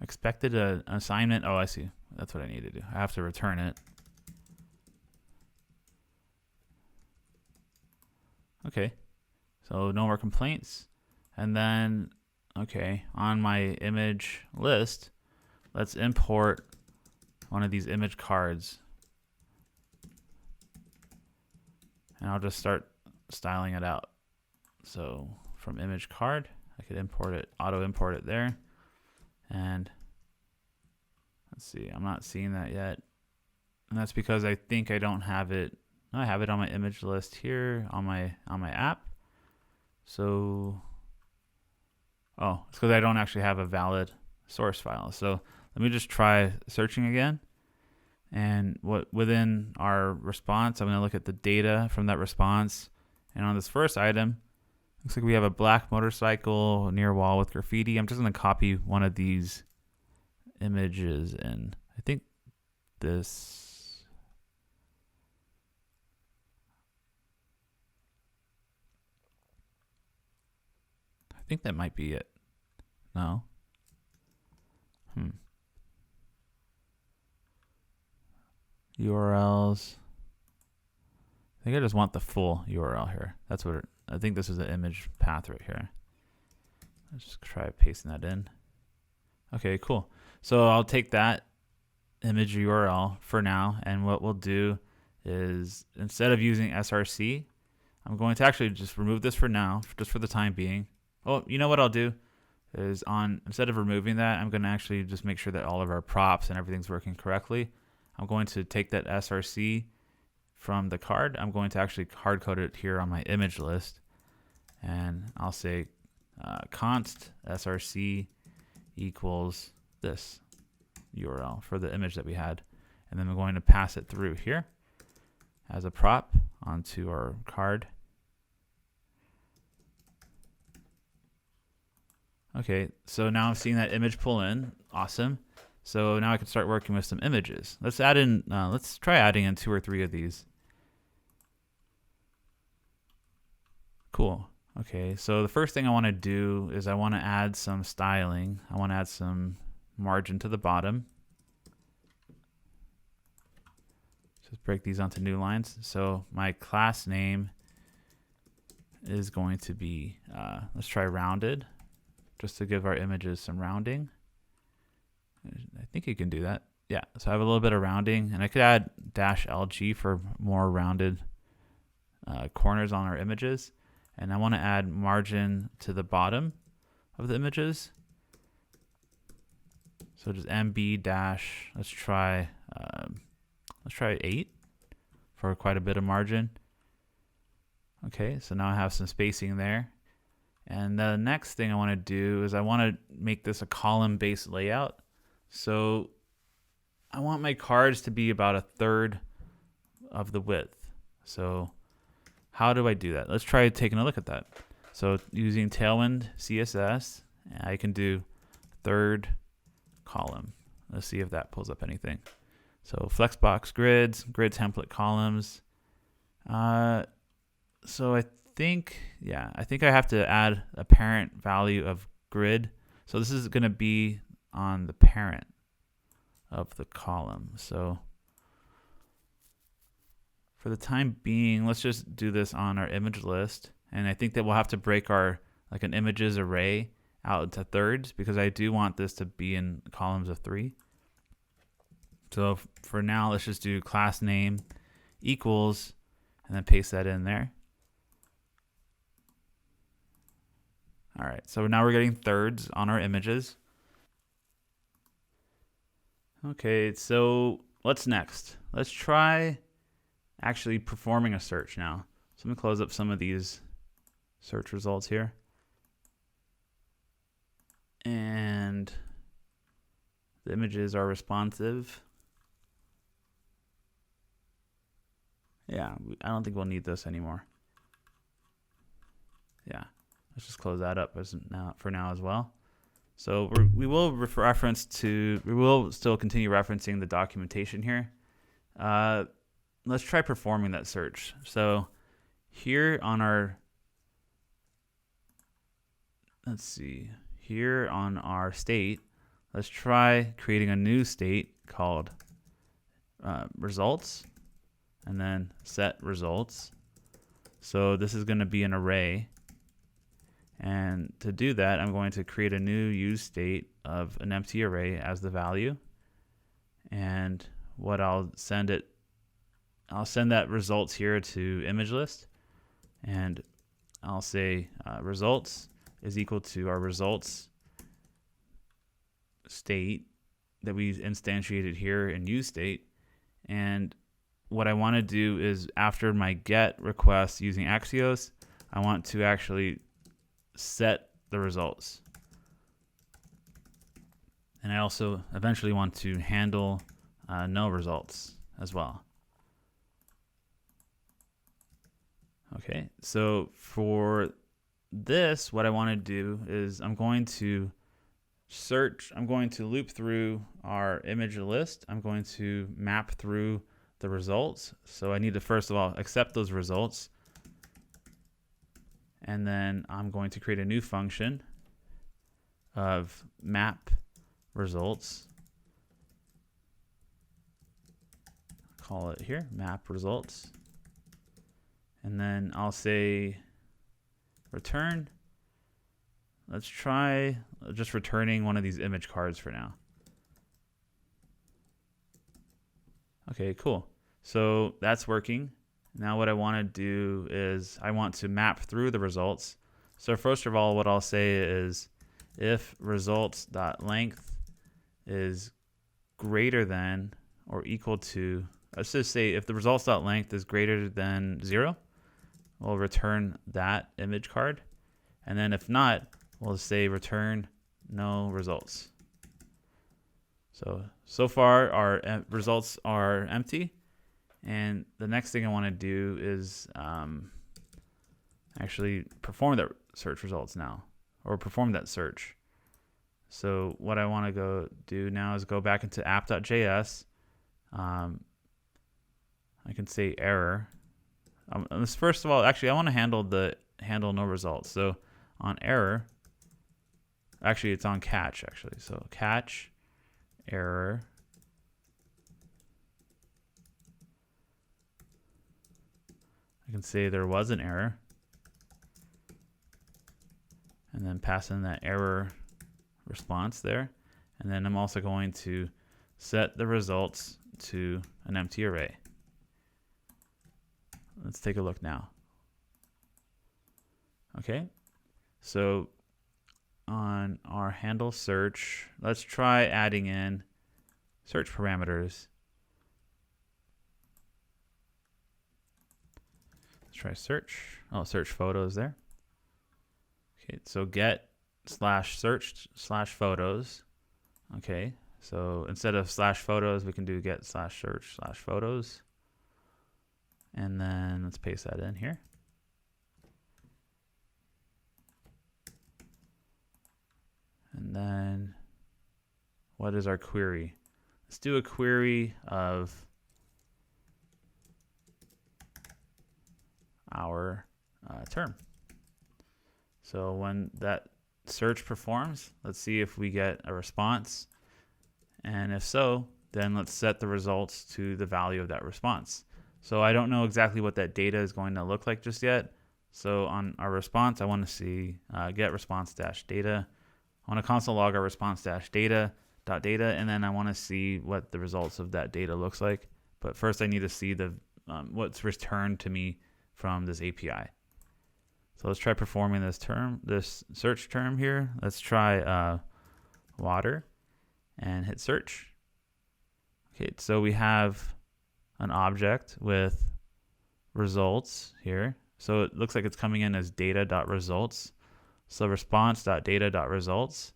Speaker 1: Expected an assignment. Oh, I see. That's what I need to do. I have to return it. Okay, so no more complaints. And then, okay, on my image list, let's import one of these image cards. And I'll just start styling it out. So from image card, I could import it, auto import it there. And let's see, I'm not seeing that yet. And that's because I think I don't have it. I have it on my image list here on my app. So, oh, it's because I don't actually have a valid source file. So let me just try searching again. And within our response, I'm going to look at the data from that response. And on this first item, looks like we have a black motorcycle near a wall with graffiti. I'm just going to copy one of these images, and I think this. I think that might be it. No? URLs. I think I just want the full URL here. That's what I think. This is the image path right here. Let's just try pasting that in. Okay, cool. So I'll take that image URL for now, and what we'll do is instead of using src, I'm going to actually just remove this for now, just for the time being. Oh, you know what I'll do is instead of removing that, I'm going to actually just make sure that all of our props and everything's working correctly. I'm going to take that src from the card. I'm going to actually hard code it here on my image list, and I'll say const src equals this URL for the image that we had, and then we're going to pass it through here as a prop onto our card. Okay, so now I'm seeing that image pull in. Awesome. So now I can start working with some images. Let's add in. Let's try adding in 2 or 3 of these. Cool. Okay, so the first thing I want to do is I want to add some styling. I want to add some margin to the bottom. Just break these onto new lines. So my class name is going to be, let's try rounded, just to give our images some rounding. I think you can do that. Yeah, so I have a little bit of rounding, and I could add -LG for more rounded corners on our images. And I want to add margin to the bottom of the images. So just MB dash, let's try 8 for quite a bit of margin. Okay, so now I have some spacing there. And the next thing I want to do is I want to make this a column-based layout. So I want my cards to be about 1/3 of the width. So how do I do that? Let's try taking a look at that. So using Tailwind CSS, I can do 1/3 column. Let's see if that pulls up anything. So flexbox grids, grid template columns. So I think I have to add a parent value of grid. So this is going to be on the parent of the column. So for the time being, let's just do this on our image list. And I think that we'll have to break our an images array out into thirds, because I do want this to be in columns of 3. So for now, let's just do class name equals, and then paste that in there. All right, so now we're getting thirds on our images. Okay, so what's next? Let's try actually performing a search now. So let me close up some of these search results here. And the images are responsive. Yeah, I don't think we'll need this anymore. Yeah, let's just close that up for now as well. So we will still continue referencing the documentation here. Let's try performing that search. So here on our, here on our state, let's try creating a new state called results, and then set results. So this is going to be an array. And to do that, I'm going to create a new use state of an empty array as the value. And what I'll send that results here to image list, and I'll say results is equal to our results state that we instantiated here in use state. And what I want to do is, after my get request using Axios, I want to actually set the results. And I also eventually want to handle no results as well. Okay, so for this, what I want to do is I'm going to loop through our image list. I'm going to map through the results. So I need to first of all accept those results. And then I'm going to create a new function of map results. Call it here, map results. And then I'll say return. Let's try just returning one of these image cards for now. Okay, cool. So that's working. Now what I want to do is I want to map through the results. So first of all, what I'll say is if results.length is greater than or equal to, let's just say if the results.length is greater than 0, we'll return that image card. And then if not, we'll say return no results. So far our results are empty. And the next thing I want to do is actually perform that search results now, or perform that search. So what I want to go do now is go back into app.js. I can say error. First of all, actually, I want to handle no results. So on error, actually, it's on catch, actually. So catch error. I can say there was an error. And then pass in that error response there. And then I'm also going to set the results to an empty array. Let's take a look now. Okay, so on our handle search, let's try adding in search parameters. Let's try search. Oh, search photos there. Okay, so get /search /photos. Okay, so instead of /photos, we can do get /search /photos. And then let's paste that in here. And then what is our query? Let's do a query of our term. So when that search performs, let's see if we get a response. And if so, then let's set the results to the value of that response. So I don't know exactly what that data is going to look like just yet. So on our response, I want to see get response-data. I want to console log our response-data, and then I want to see what the results of that data looks like. But first I need to see the what's returned to me from this API. So let's try performing this search term here. Let's try water and hit search. Okay, so we have an object with results here. So it looks like it's coming in as data.results. So response.data.results.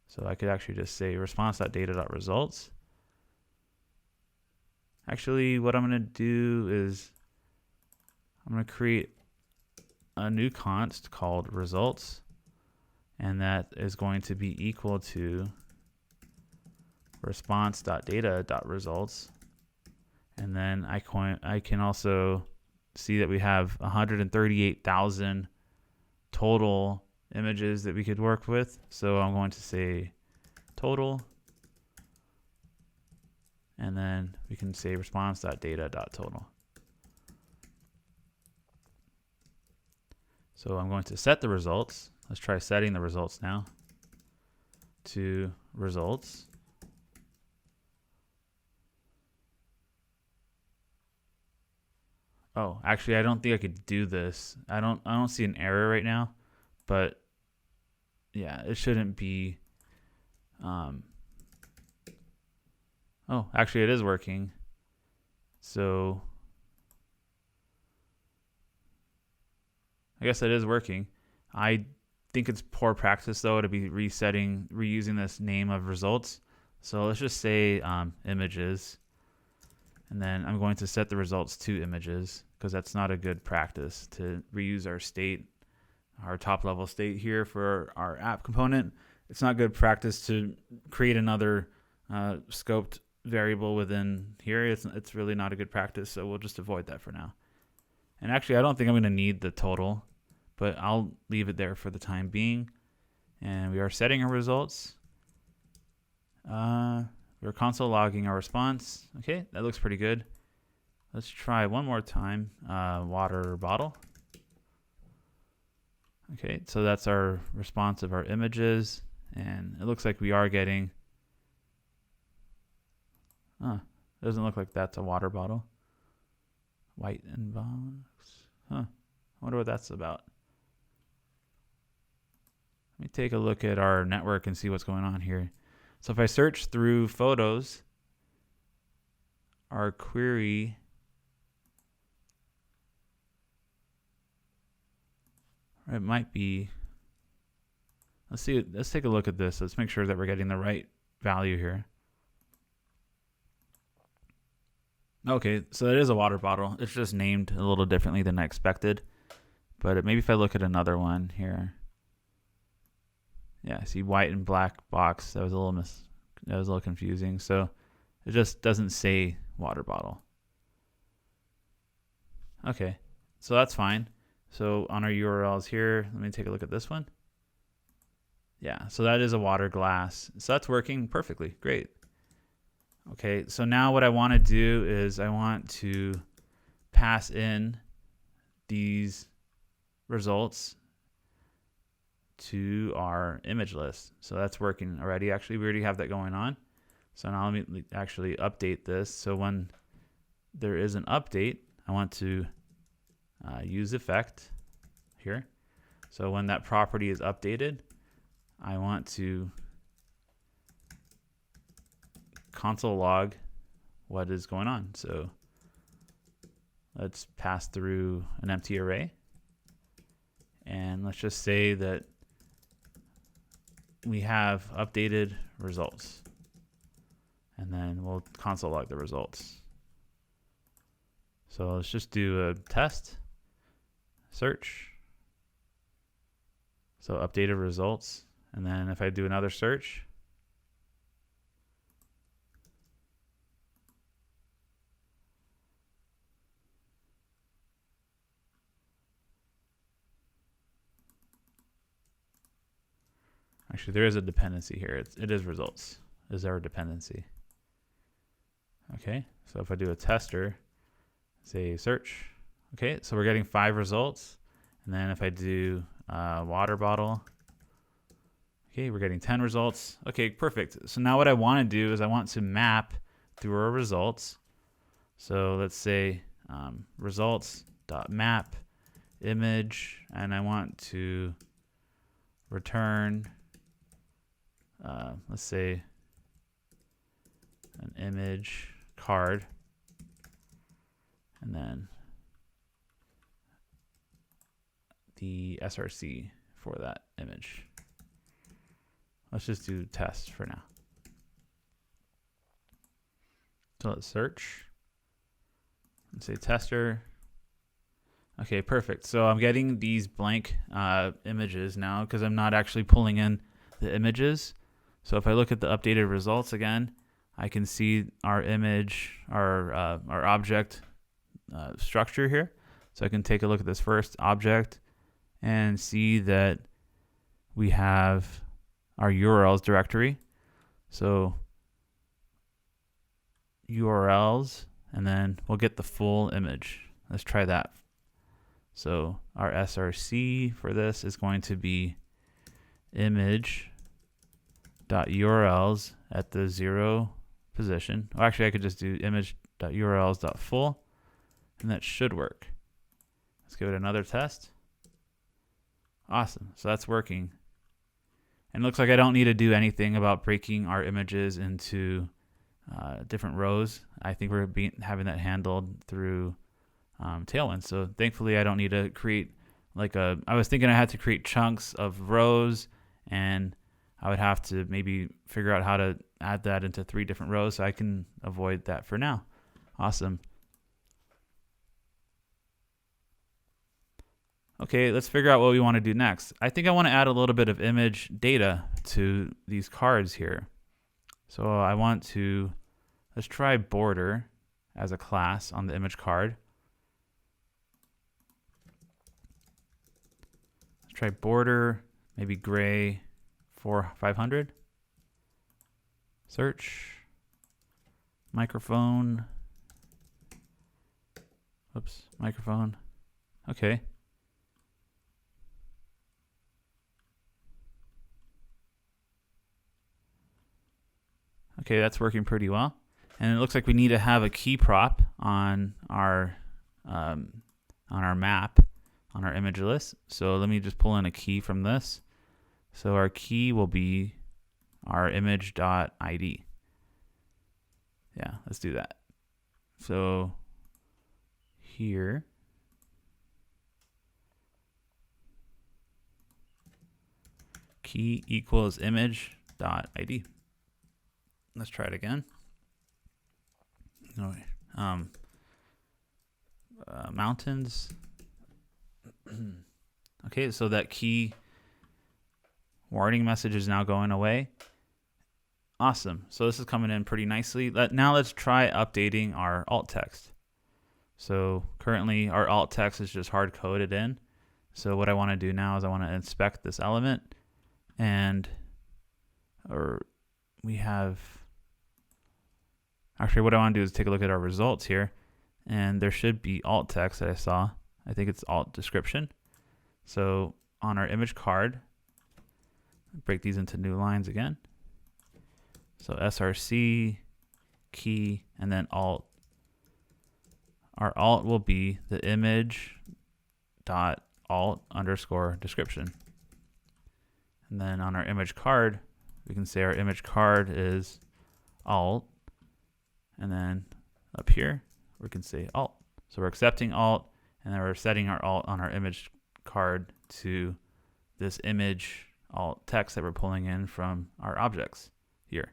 Speaker 1: So I could actually just say response.data.results. Actually, what I'm going to do is I'm going to create a new const called results, and that is going to be equal to response.data.results. And then I can also see that we have 138,000 total images that we could work with. So I'm going to say total, and then we can say response.data.total. So I'm going to set the results. Let's try setting the results now to results. Oh, actually, I don't think I could do this. I don't see an error right now, but yeah, it shouldn't be. Oh, actually, it is working. So I guess it is working. I think it's poor practice though to be reusing this name of results. So let's just say images. And then I'm going to set the results to images, because that's not a good practice to reuse our state, our top level state here for our app component. It's not good practice to create another scoped variable within here. It's really not a good practice, so we'll just avoid that for now. And actually, I don't think I'm going to need the total, but I'll leave it there for the time being. And we are setting our results. We're console logging our response. Okay, that looks pretty good. Let's try one more time. Water bottle. Okay, so that's our response of our images, and it looks like we are getting. Doesn't look like that's a water bottle. White and box. I wonder what that's about. Let me take a look at our network and see what's going on here. So if I search through photos, our query it might be. Let's see. Let's take a look at this. Let's make sure that we're getting the right value here. Okay, so it is a water bottle. It's just named a little differently than I expected. But maybe if I look at another one here. Yeah, I see white and black box. That was a little confusing. So it just doesn't say water bottle. Okay, so that's fine. So on our URLs here, let me take a look at this one. Yeah, so that is a water glass. So that's working perfectly. Great. Okay, so now what I want to do is I want to pass in these results to our image list. So that's working already. Actually, we already have that going on. So now let me actually update this. So when there is an update, I want to use effect here. So when that property is updated, I want to console log what is going on. So let's pass through an empty array. And let's just say that we have updated results. And then we'll console log the results. So let's just do a test, search. So updated results. And then if I do another search, actually, there is a dependency here. It is results. Is our dependency. Okay, so if I do a tester, say search. Okay, so we're getting 5 results. And then if I do water bottle, okay, we're getting 10 results. Okay, perfect. So now what I want to do is I want to map through our results. So let's say results.map image, and I want to return let's say an image card, and then the SRC for that image. Let's just do test for now. So let's search and say tester. Okay, perfect. So I'm getting these blank images now because I'm not actually pulling in the images. So if I look at the updated results again, I can see our image, our object structure here. So I can take a look at this first object and see that we have our URLs directory. So URLs, and then we'll get the full image. Let's try that. So our SRC for this is going to be image.urls at the 0 position. Well, actually, I could just do image.urls.full, and that should work. Let's give it another test. Awesome. So that's working. And it looks like I don't need to do anything about breaking our images into different rows. I think we're having that handled through Tailwind. So thankfully, I don't need to create I was thinking I had to create chunks of rows, and I would have to maybe figure out how to add that into 3 different rows. So I can avoid that for now. Awesome. Okay, let's figure out what we want to do next. I think I want to add a little bit of image data to these cards here. So I want to, let's try border as a class on the image card. Let's try border, maybe gray 500. Search, microphone, Oops, microphone. Okay. Okay, that's working pretty well. And it looks like we need to have a key prop on our map, on our image list. So let me just pull in a key from this. So our key will be our image.id. Yeah, let's do that. So here, key equals image.id. Let's try it again. No, mountains. Okay, so that key warning message is now going away. Awesome. So this is coming in pretty nicely. Now let's try updating our alt text. So currently our alt text is just hard coded in. So what I want to do now is I want to inspect this element, and we have, actually what I want to do is take a look at our results here, and there should be alt text that I saw. I think it's alt description. So on our image card, break these into new lines again. So src, key, and then alt. Our alt will be the image dot alt underscore description. And then on our image card, we can say our image card is alt, and then up here we can say alt. So we're accepting alt, and then we're setting our alt on our image card to this image alt text that we're pulling in from our objects here.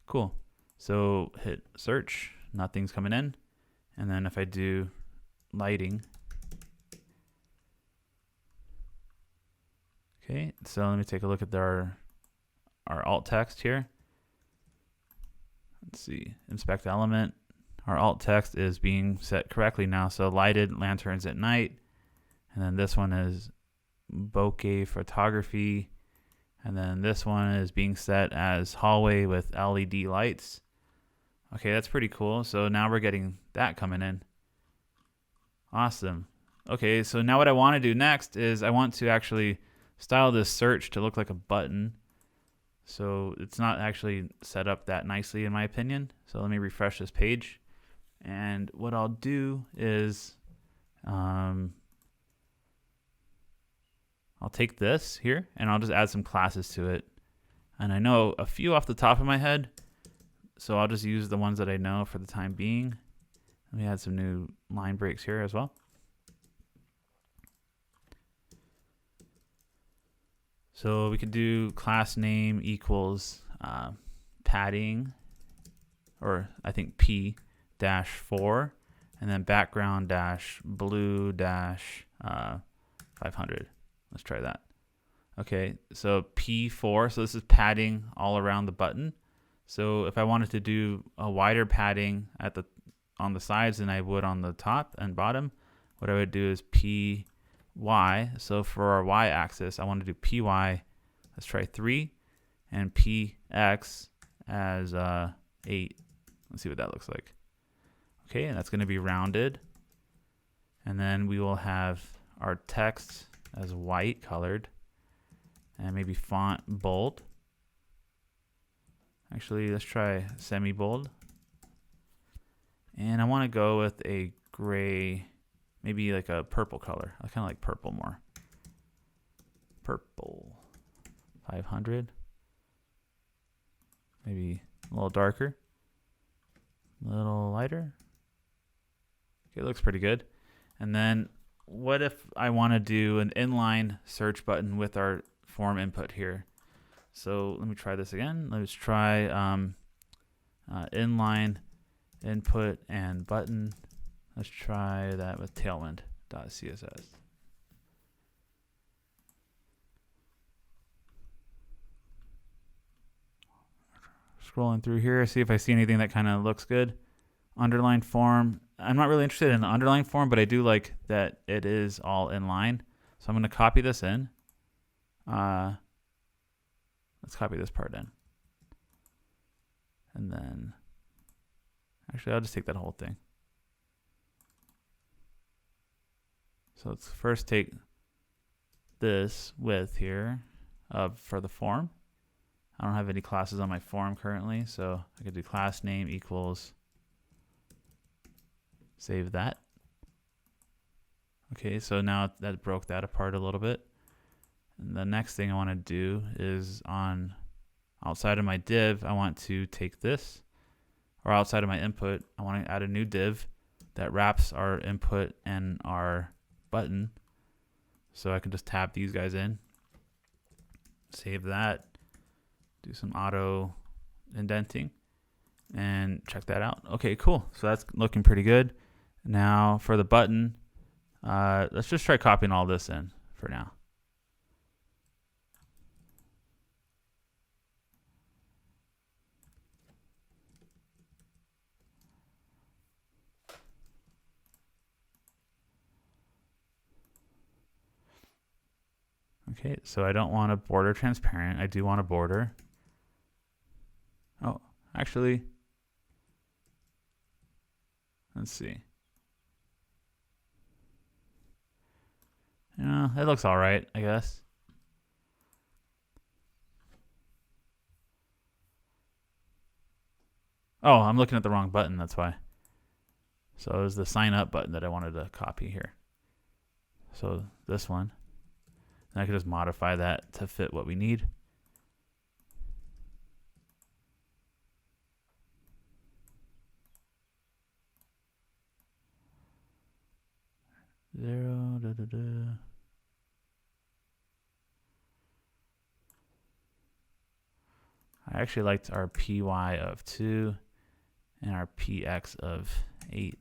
Speaker 1: Cool. So hit search, nothing's coming in. And then if I do lighting, okay, so let me take a look at our alt text here. Let's see, inspect element. Our alt text is being set correctly now. So lighted lanterns at night. And then this one is bokeh photography. And then this one is being set as hallway with LED lights. Okay, that's pretty cool. So now we're getting that coming in. Awesome. Okay, so now what I want to do next is I want to actually style this search to look like a button. So it's not actually set up that nicely in my opinion. So let me refresh this page. And what I'll do is I'll take this here and I'll just add some classes to it. And I know a few off the top of my head, so I'll just use the ones that I know for the time being. Let me add some new line breaks here as well. So we could do class name equals padding, or I think P-4, and then background dash blue dash 500. Let's try that. Okay, so P4, so this is padding all around the button. So if I wanted to do a wider padding on the sides than I would on the top and bottom, what I would do is PY. So for our Y axis, I want to do PY, let's try 3, and PX as 8. Let's see what that looks like. Okay, and that's going to be rounded. And then we will have our text as white colored, and maybe font bold. Actually, let's try semi-bold. And I want to go with a gray, maybe like a purple color. I kind of like purple more. Purple 500. Maybe a little darker, a little lighter. Okay, it looks pretty good. And then what if I want to do an inline search button with our form input here? So let me try this again. Let's try inline input and button. Let's try that with Tailwind.CSS. Scrolling through here, see if I see anything that kind of looks good. Underline form. I'm not really interested in the underline form, but I do like that it is all in line. So I'm going to copy this in. Let's copy this part in. And then, actually, I'll just take that whole thing. So let's first take this width here for the form. I don't have any classes on my form currently, so I could do class name equals, save that. Okay, so now that broke that apart a little bit. And the next thing I want to do is on outside of my div, I want to take this, or outside of my input, I want to add a new div that wraps our input and our button. So I can just tab these guys in, save that, do some auto indenting, and check that out. Okay, cool. So that's looking pretty good. Now for the button, let's just try copying all this in for now. Okay, so I don't want a border transparent. I do want a border. Oh, actually, let's see. Yeah, it looks all right, I guess. Oh, I'm looking at the wrong button, that's why. So it was the sign up button that I wanted to copy here. So this one. And I can just modify that to fit what we need. Zero, da, da, da. I actually liked our PY of 2 and our PX of 8.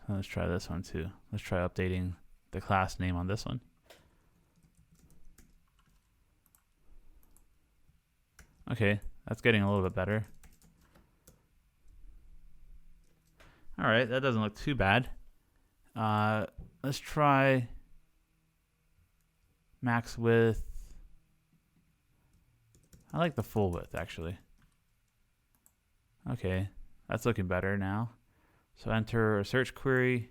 Speaker 1: So let's try this one too. Let's try updating the class name on this one. Okay, that's getting a little bit better. All right, that doesn't look too bad. Let's try max width. I like the full width actually. Okay, that's looking better now. So enter a search query.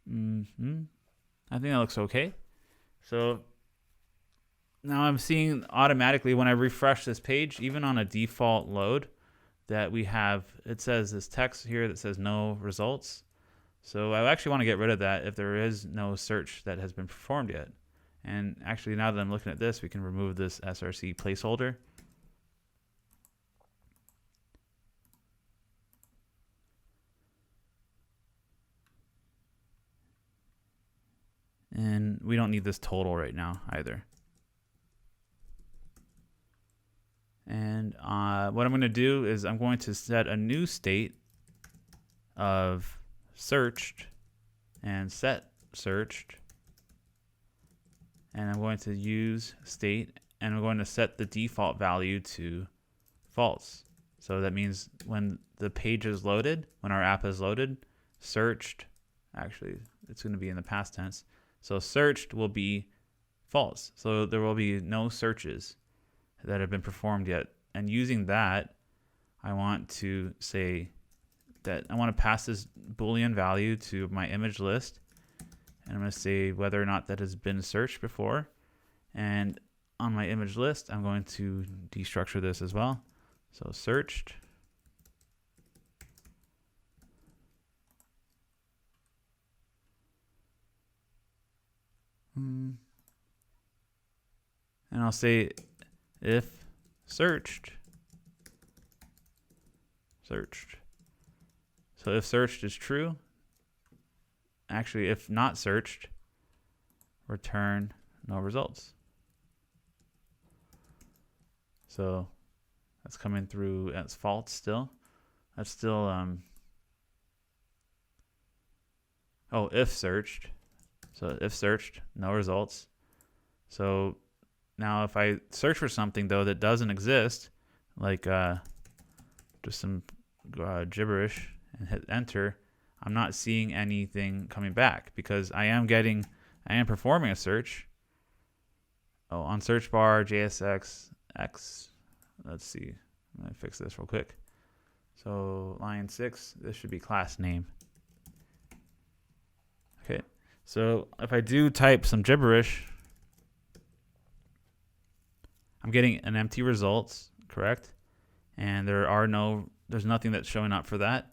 Speaker 1: I think that looks okay. So now I'm seeing automatically when I refresh this page, even on a default load, that we have, it says this text here that says no results. So I actually want to get rid of that if there is no search that has been performed yet. And actually now that I'm looking at this, we can remove this src placeholder. And we don't need this total right now either. And what I'm going to do is I'm going to set a new state of searched and set searched. And I'm going to use state and I'm going to set the default value to false. So that means when the page is loaded, when our app is loaded, searched, actually it's going to be in the past tense. So searched will be false. So there will be no searches that have been performed yet. And using that, I want to say that I want to pass this Boolean value to my image list. And I'm going to say whether or not that has been searched before. And on my image list, I'm going to destructure this as well. So searched. And I'll say if searched. So if searched is true, actually if not searched, return no results. So that's coming through as false still. That's still oh, if searched. So if searched, no results. So now if I search for something though that doesn't exist, like just some gibberish and hit enter, I'm not seeing anything coming back because I am performing a search. Oh, on search bar, JSX, X. Let's see. I'm going to fix this real quick. So line 6, this should be class name. Okay. So if I do type some gibberish, I'm getting an empty results, correct? And there's nothing that's showing up for that,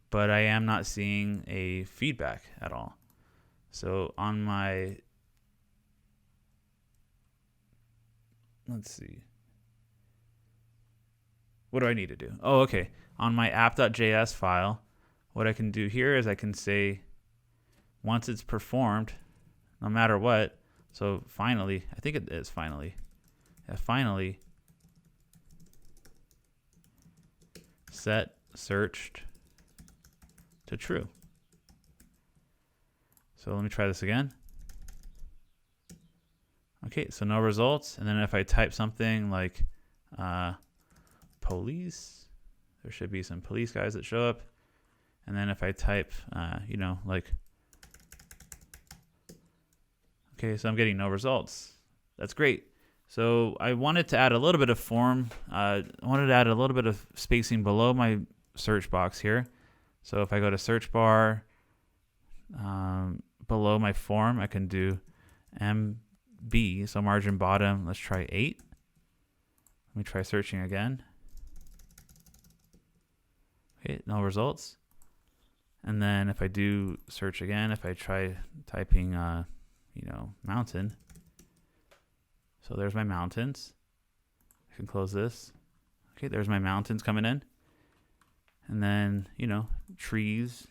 Speaker 1: but I am not seeing a feedback at all. So on my, let's see. What do I need to do? Oh, okay. On my app.js file, what I can do here is I can say, once it's performed, no matter what, so finally, I think it is finally. Yeah, finally, set searched to true. So let me try this again. Okay, so no results. And then if I type something like police, there should be some police guys that show up. And then if I type, like, okay, so I'm getting no results. That's great. So I wanted to add a little bit of form. I wanted to add a little bit of spacing below my search box here. So if I go to search bar, below my form, I can do MB, so margin bottom. Let's try 8. Let me try searching again. Okay, no results. And then if I do search again, if I try typing, mountain. So there's my mountains. I can close this. Okay, there's my mountains coming in. And then, trees.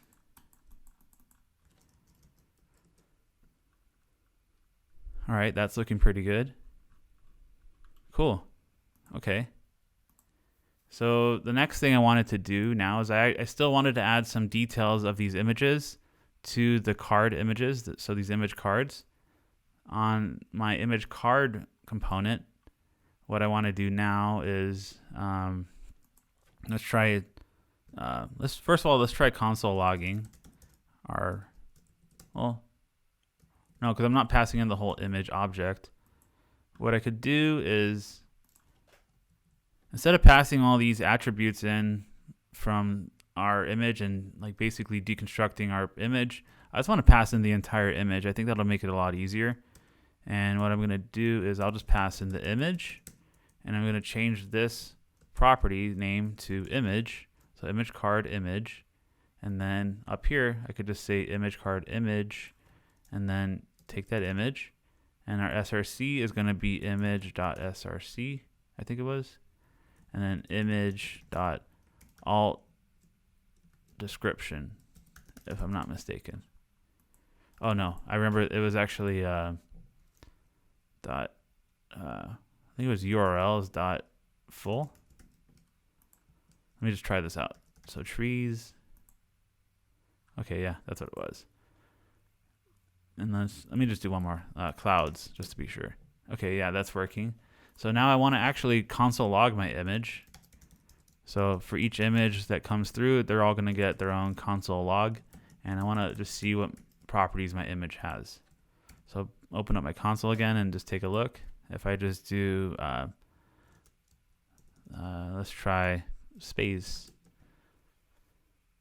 Speaker 1: All right, that's looking pretty good. Cool. Okay. So the next thing I wanted to do now is I still wanted to add some details of these images to the card images. So these image cards. On my image card component, what I want to do now is let's try console logging. Because I'm not passing in the whole image object. What I could do is, instead of passing all these attributes in from our image and like basically deconstructing our image, I just want to pass in the entire image. I think that'll make it a lot easier. And what I'm going to do is I'll just pass in the image, and I'm going to change this property name to image. So image card image. And then up here, I could just say image card image, and then take that image. And our src is going to be image.src, I think it was. And then image.alt description, if I'm not mistaken. Oh no, I remember it was actually I think it was URLs dot full. Let me just try this out. So trees. Okay, yeah, that's what it was. And let me just do one more. Clouds, just to be sure. Okay, yeah, that's working. So now I want to actually console log my image. So for each image that comes through, they're all going to get their own console log. And I want to just see what properties my image has. So open up my console again and just take a look. If I just do, let's try space.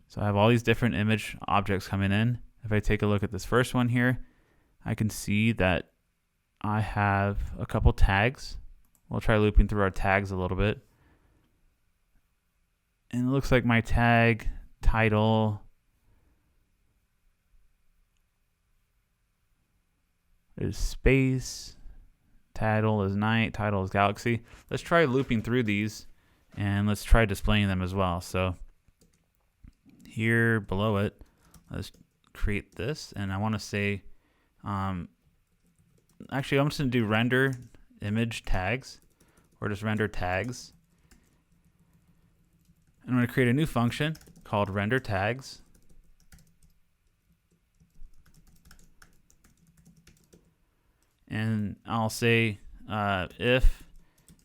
Speaker 1: So I have all these different image objects coming in. If I take a look at this first one here, I can see that I have a couple tags. We'll try looping through our tags a little bit. And it looks like my tag title is space, title is night, title is galaxy. Let's try looping through these, and let's try displaying them as well. So here below it, let's create this, and I want to say, actually I'm just going to do render image tags, or just render tags. I'm going to create a new function called render tags. And I'll say if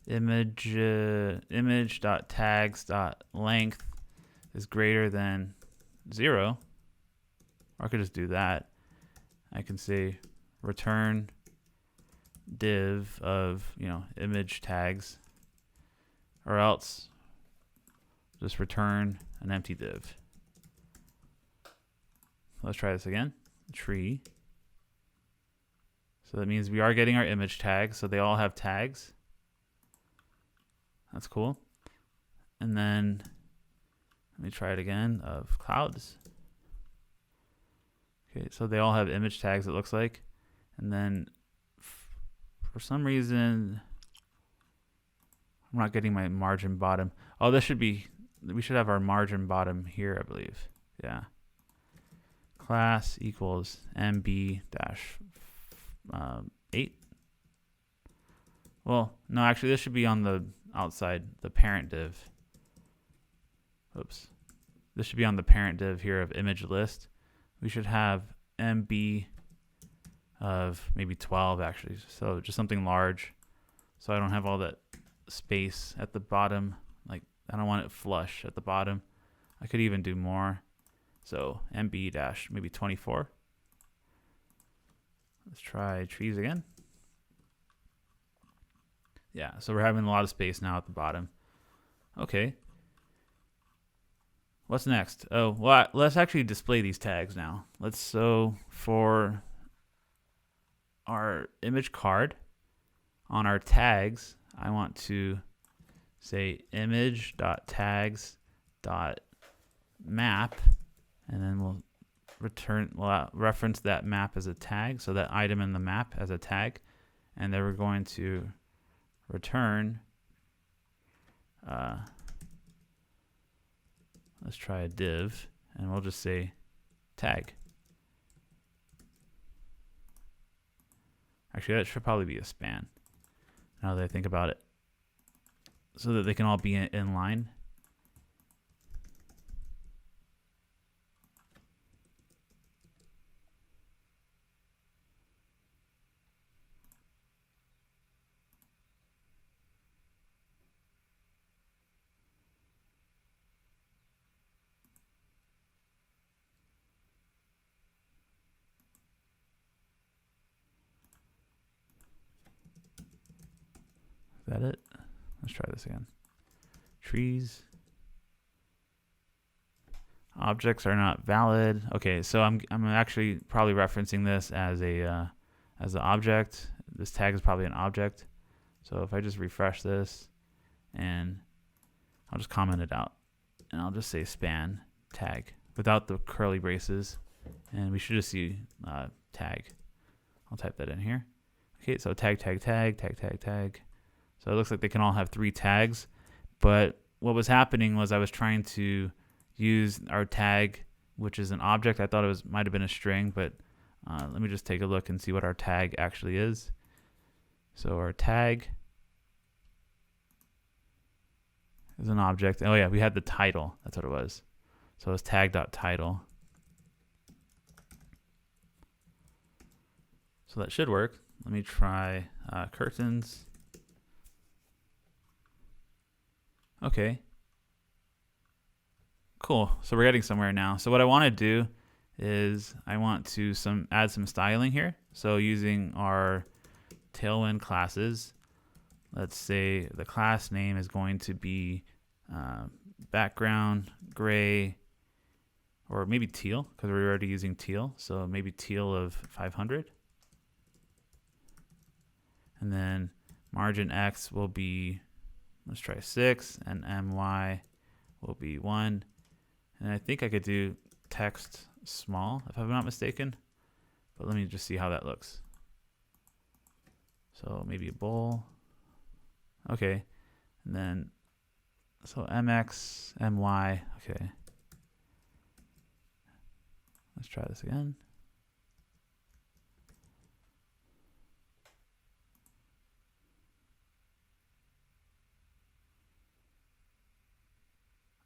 Speaker 1: image.tags.length is greater than 0, Or I could just do that. I can say return div of, image tags, or else just return an empty div. Let's try this again. Tree. So that means we are getting our image tags. So they all have tags. That's cool. And then let me try it again of clouds. Okay, so they all have image tags, it looks like. And then for some reason, I'm not getting my margin bottom. Oh, we should have our margin bottom here, I believe. Yeah. Class equals MB dash 8. Well, no, actually this should be on the outside, the parent div. Oops. This should be on the parent div here of image list. We should have MB of maybe 12 actually. So just something large. So I don't have all that space at the bottom. Like I don't want it flush at the bottom. I could even do more. So MB dash maybe 24. Let's try trees again. Yeah, so we're having a lot of space now at the bottom. Okay. What's next? Oh, well, let's actually display these tags now. So for our image card, on our tags, I want to say image.tags.map, and then we'll reference that map as a tag, so that item in the map as a tag, and then we're going to return let's try a div, and we'll just say tag. Actually, that should probably be a span, now that I think about it, so that they can all be in line. Is that it? Let's try this again. Trees. Objects are not valid. Okay, so I'm actually probably referencing this as an object. This tag is probably an object. So if I just refresh this, and I'll just comment it out, and I'll just say span tag without the curly braces, and we should just see tag. I'll type that in here. Okay, so tag, tag, tag, tag, tag, tag. So it looks like they can all have 3 tags, but what was happening was I was trying to use our tag, which is an object. I thought it might have been a string, but let me just take a look and see what our tag actually is. So our tag is an object. Oh yeah, we had the title. That's what it was. So it's tag.title. So that should work. Let me try curtains. Okay. Cool. So we're getting somewhere now. So what I want to do is I want to add some styling here. So using our Tailwind classes, let's say the class name is going to be background gray, or maybe teal, because we're already using teal. So maybe teal of 500. And then margin X will be, let's try 6, and MY will be 1. And I think I could do text small, if I'm not mistaken. But let me just see how that looks. So maybe a bowl. Okay. And then, so MX, MY, okay. Let's try this again.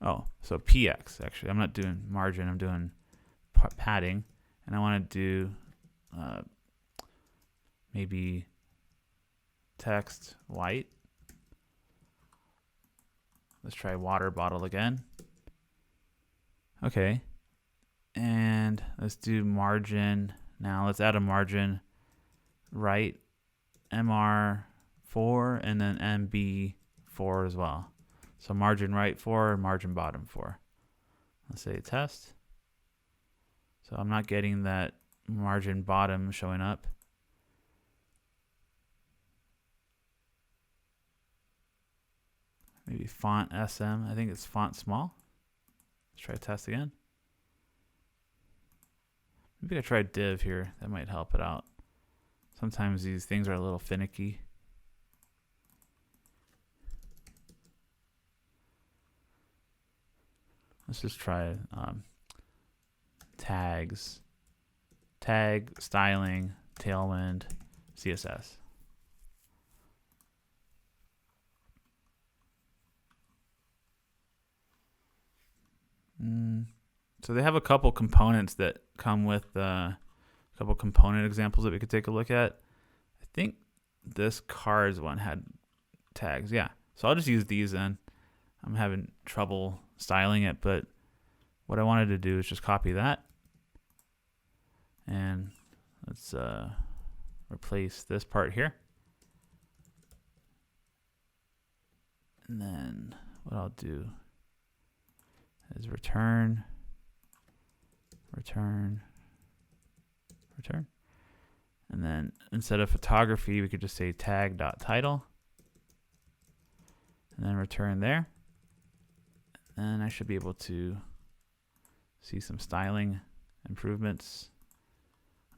Speaker 1: Oh, so PX actually. I'm not doing margin, I'm doing padding. And I want to do maybe text white. Let's try water bottle again. Okay. And let's do margin. Now let's add a margin right MR4 and then MB4 as well. So margin right 4, margin bottom 4. Let's say test. So I'm not getting that margin bottom showing up. Maybe font SM. I think it's font small. Let's try test again. Maybe I try div here. That might help it out. Sometimes these things are a little finicky. Let's just try tags. Tag styling Tailwind CSS. So they have a couple components that come with a couple component examples that we could take a look at. I think this cards one had tags. Yeah. So I'll just use these then. I'm having trouble styling it, but what I wanted to do is just copy that. And let's replace this part here. And then what I'll do is return. And then instead of photography, we could just say tag.title. And then return there. And I should be able to see some styling improvements.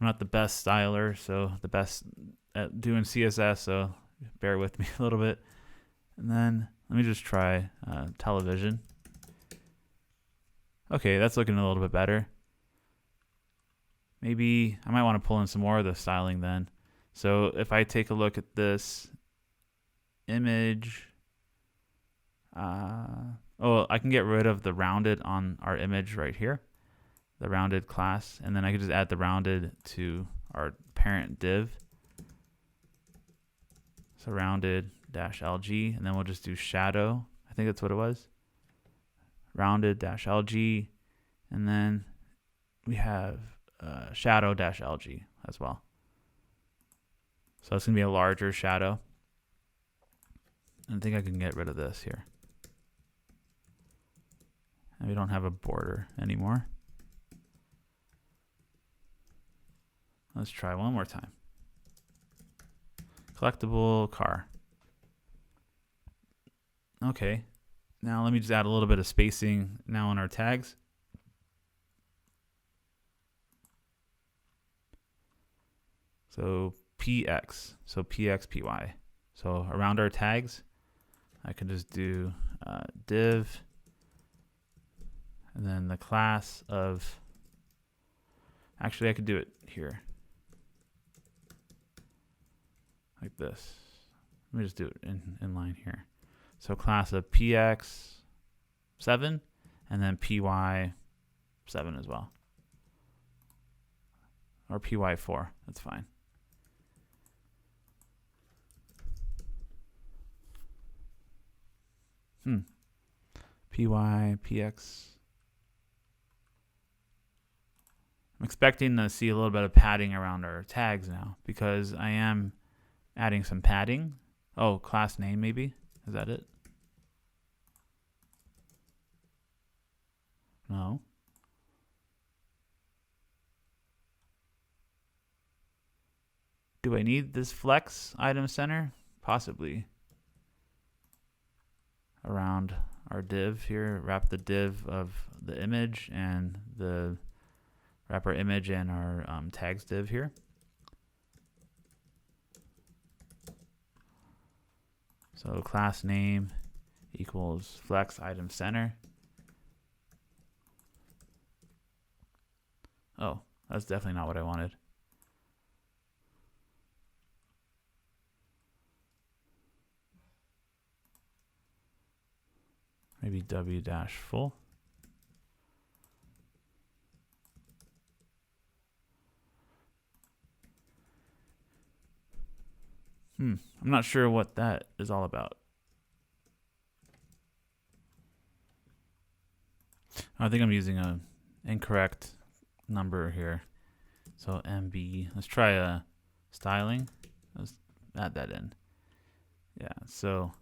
Speaker 1: I'm not the best styler, so the best at doing CSS, so bear with me a little bit. And then let me just try television. Okay, that's looking a little bit better. Maybe I might want to pull in some more of the styling then. So if I take a look at this image, I can get rid of the rounded on our image right here, the rounded class, and then I can just add the rounded to our parent div. So rounded-lg, and then we'll just do shadow. I think that's what it was. Rounded-lg, and then we have shadow-lg as well. So it's going to be a larger shadow. I think I can get rid of this here. And we don't have a border anymore. Let's try one more time. Collectible car. Okay. Now let me just add a little bit of spacing now on our tags. So PX, so PX, PY. So around our tags, I can just do div, and then the class of, actually I could do it here, like this. Let me just do it in line here. So class of PX7, and then PY7 as well. Or PY4, that's fine. PY, PX. I'm expecting to see a little bit of padding around our tags now because I am adding some padding. Oh, class name maybe? Is that it? No. Do I need this flex item center? Possibly. Around our div here, wrap the div of the image and wrap our image and our tags div here. So class name equals flex item center. Oh, that's definitely not what I wanted. Maybe w-full. I'm not sure what that is all about. I think I'm using an incorrect number here. So MB, let's try a styling. Let's add that in. Yeah, so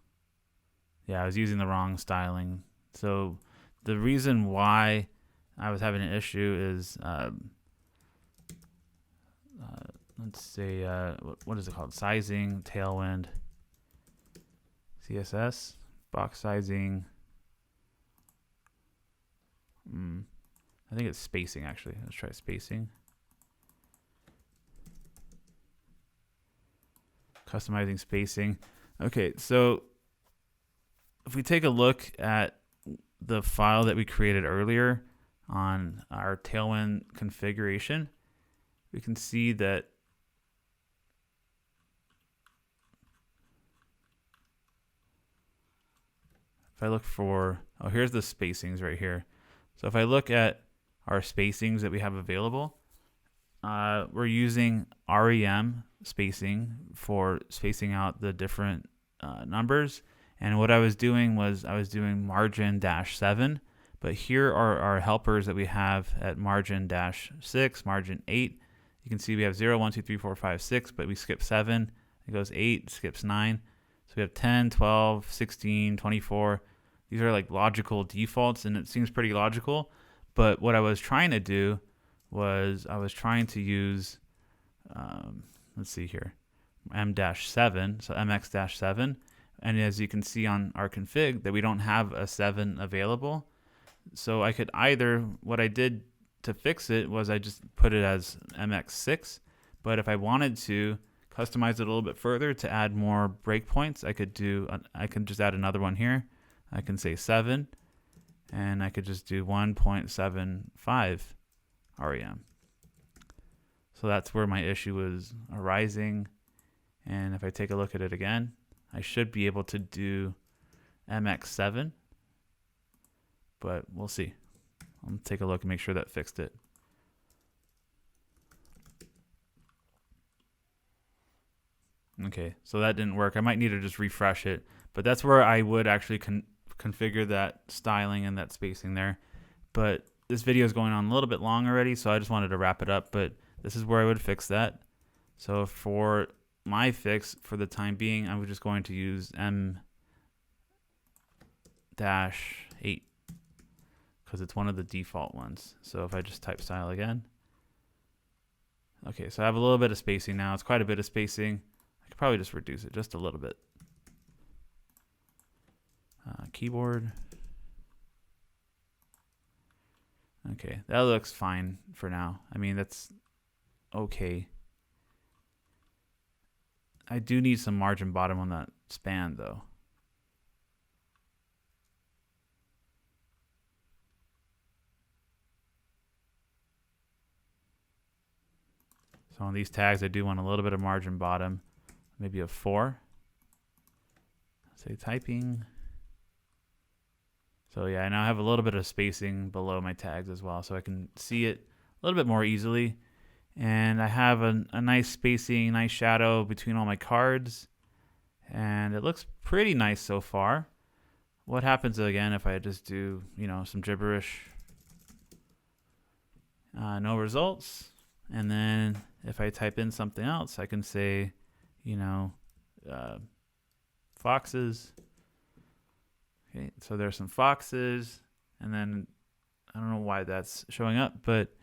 Speaker 1: yeah, I was using the wrong styling. So the reason why I was having an issue is, let's say, what is it called? Sizing, Tailwind, CSS, box sizing. I think it's spacing actually. Let's try spacing. Customizing spacing. Okay, so if we take a look at the file that we created earlier on our Tailwind configuration, we can see that if I look for, oh, here's the spacings right here. So if I look at our spacings that we have available, we're using REM spacing for spacing out the different numbers. And what I was doing was I was doing margin -7, but here are our helpers that we have at margin -6, margin 8. You can see we have 0, 1, 2, 3, 4, 5, 6, but we skip 7. It goes 8, skips 9. So we have 10, 12, 16, 24. These are like logical defaults, and it seems pretty logical. But what I was trying to do was I was trying to use, let's see here, M-7, so MX-7. And as you can see on our config that we don't have a 7 available. So I could either, what I did to fix it was I just put it as MX6. But if I wanted to customize it a little bit further to add more breakpoints, I could just add another one here. I can say 7, and I could just do 1.75 REM. So that's where my issue was arising. And if I take a look at it again, I should be able to do MX7, but we'll see. I'll take a look and make sure that fixed it. Okay, so that didn't work. I might need to just refresh it, but that's where I would actually configure that styling and that spacing there. But this video is going on a little bit long already, so I just wanted to wrap it up, but this is where I would fix that. So for my fix, for the time being, I was just going to use M-8 because it's one of the default ones. So if I just type style again. Okay, so I have a little bit of spacing now. It's quite a bit of spacing. I could probably just reduce it just a little bit. Keyboard. Okay, that looks fine for now. I mean, that's okay. I do need some margin bottom on that span though. So on these tags, I do want a little bit of margin bottom, maybe a 4. Say typing. So yeah, I now have a little bit of spacing below my tags as well, so I can see it a little bit more easily. And I have a nice spacing, nice shadow between all my cards. And it looks pretty nice so far. What happens again if I just do, some gibberish? No results. And then if I type in something else, I can say, foxes. Okay, so there's some foxes, and then I don't know why that's showing up, but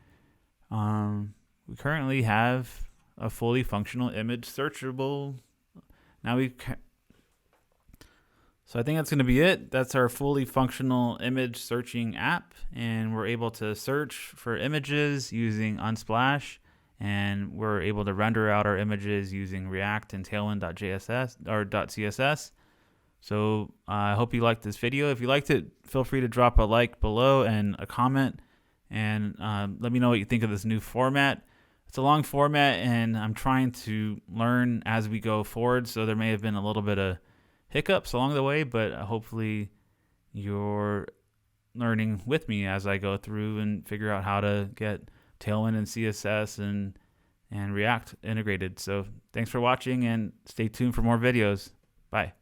Speaker 1: we currently have a fully functional image searchable. Now so I think that's going to be it. That's our fully functional image searching app, and we're able to search for images using Unsplash, and we're able to render out our images using React and TailwindCSS or .css. So I hope you liked this video. If you liked it, feel free to drop a like below and a comment, and let me know what you think of this new format. It's a long format, and I'm trying to learn as we go forward, so there may have been a little bit of hiccups along the way, but hopefully you're learning with me as I go through and figure out how to get Tailwind and CSS and React integrated. So thanks for watching, and stay tuned for more videos. Bye.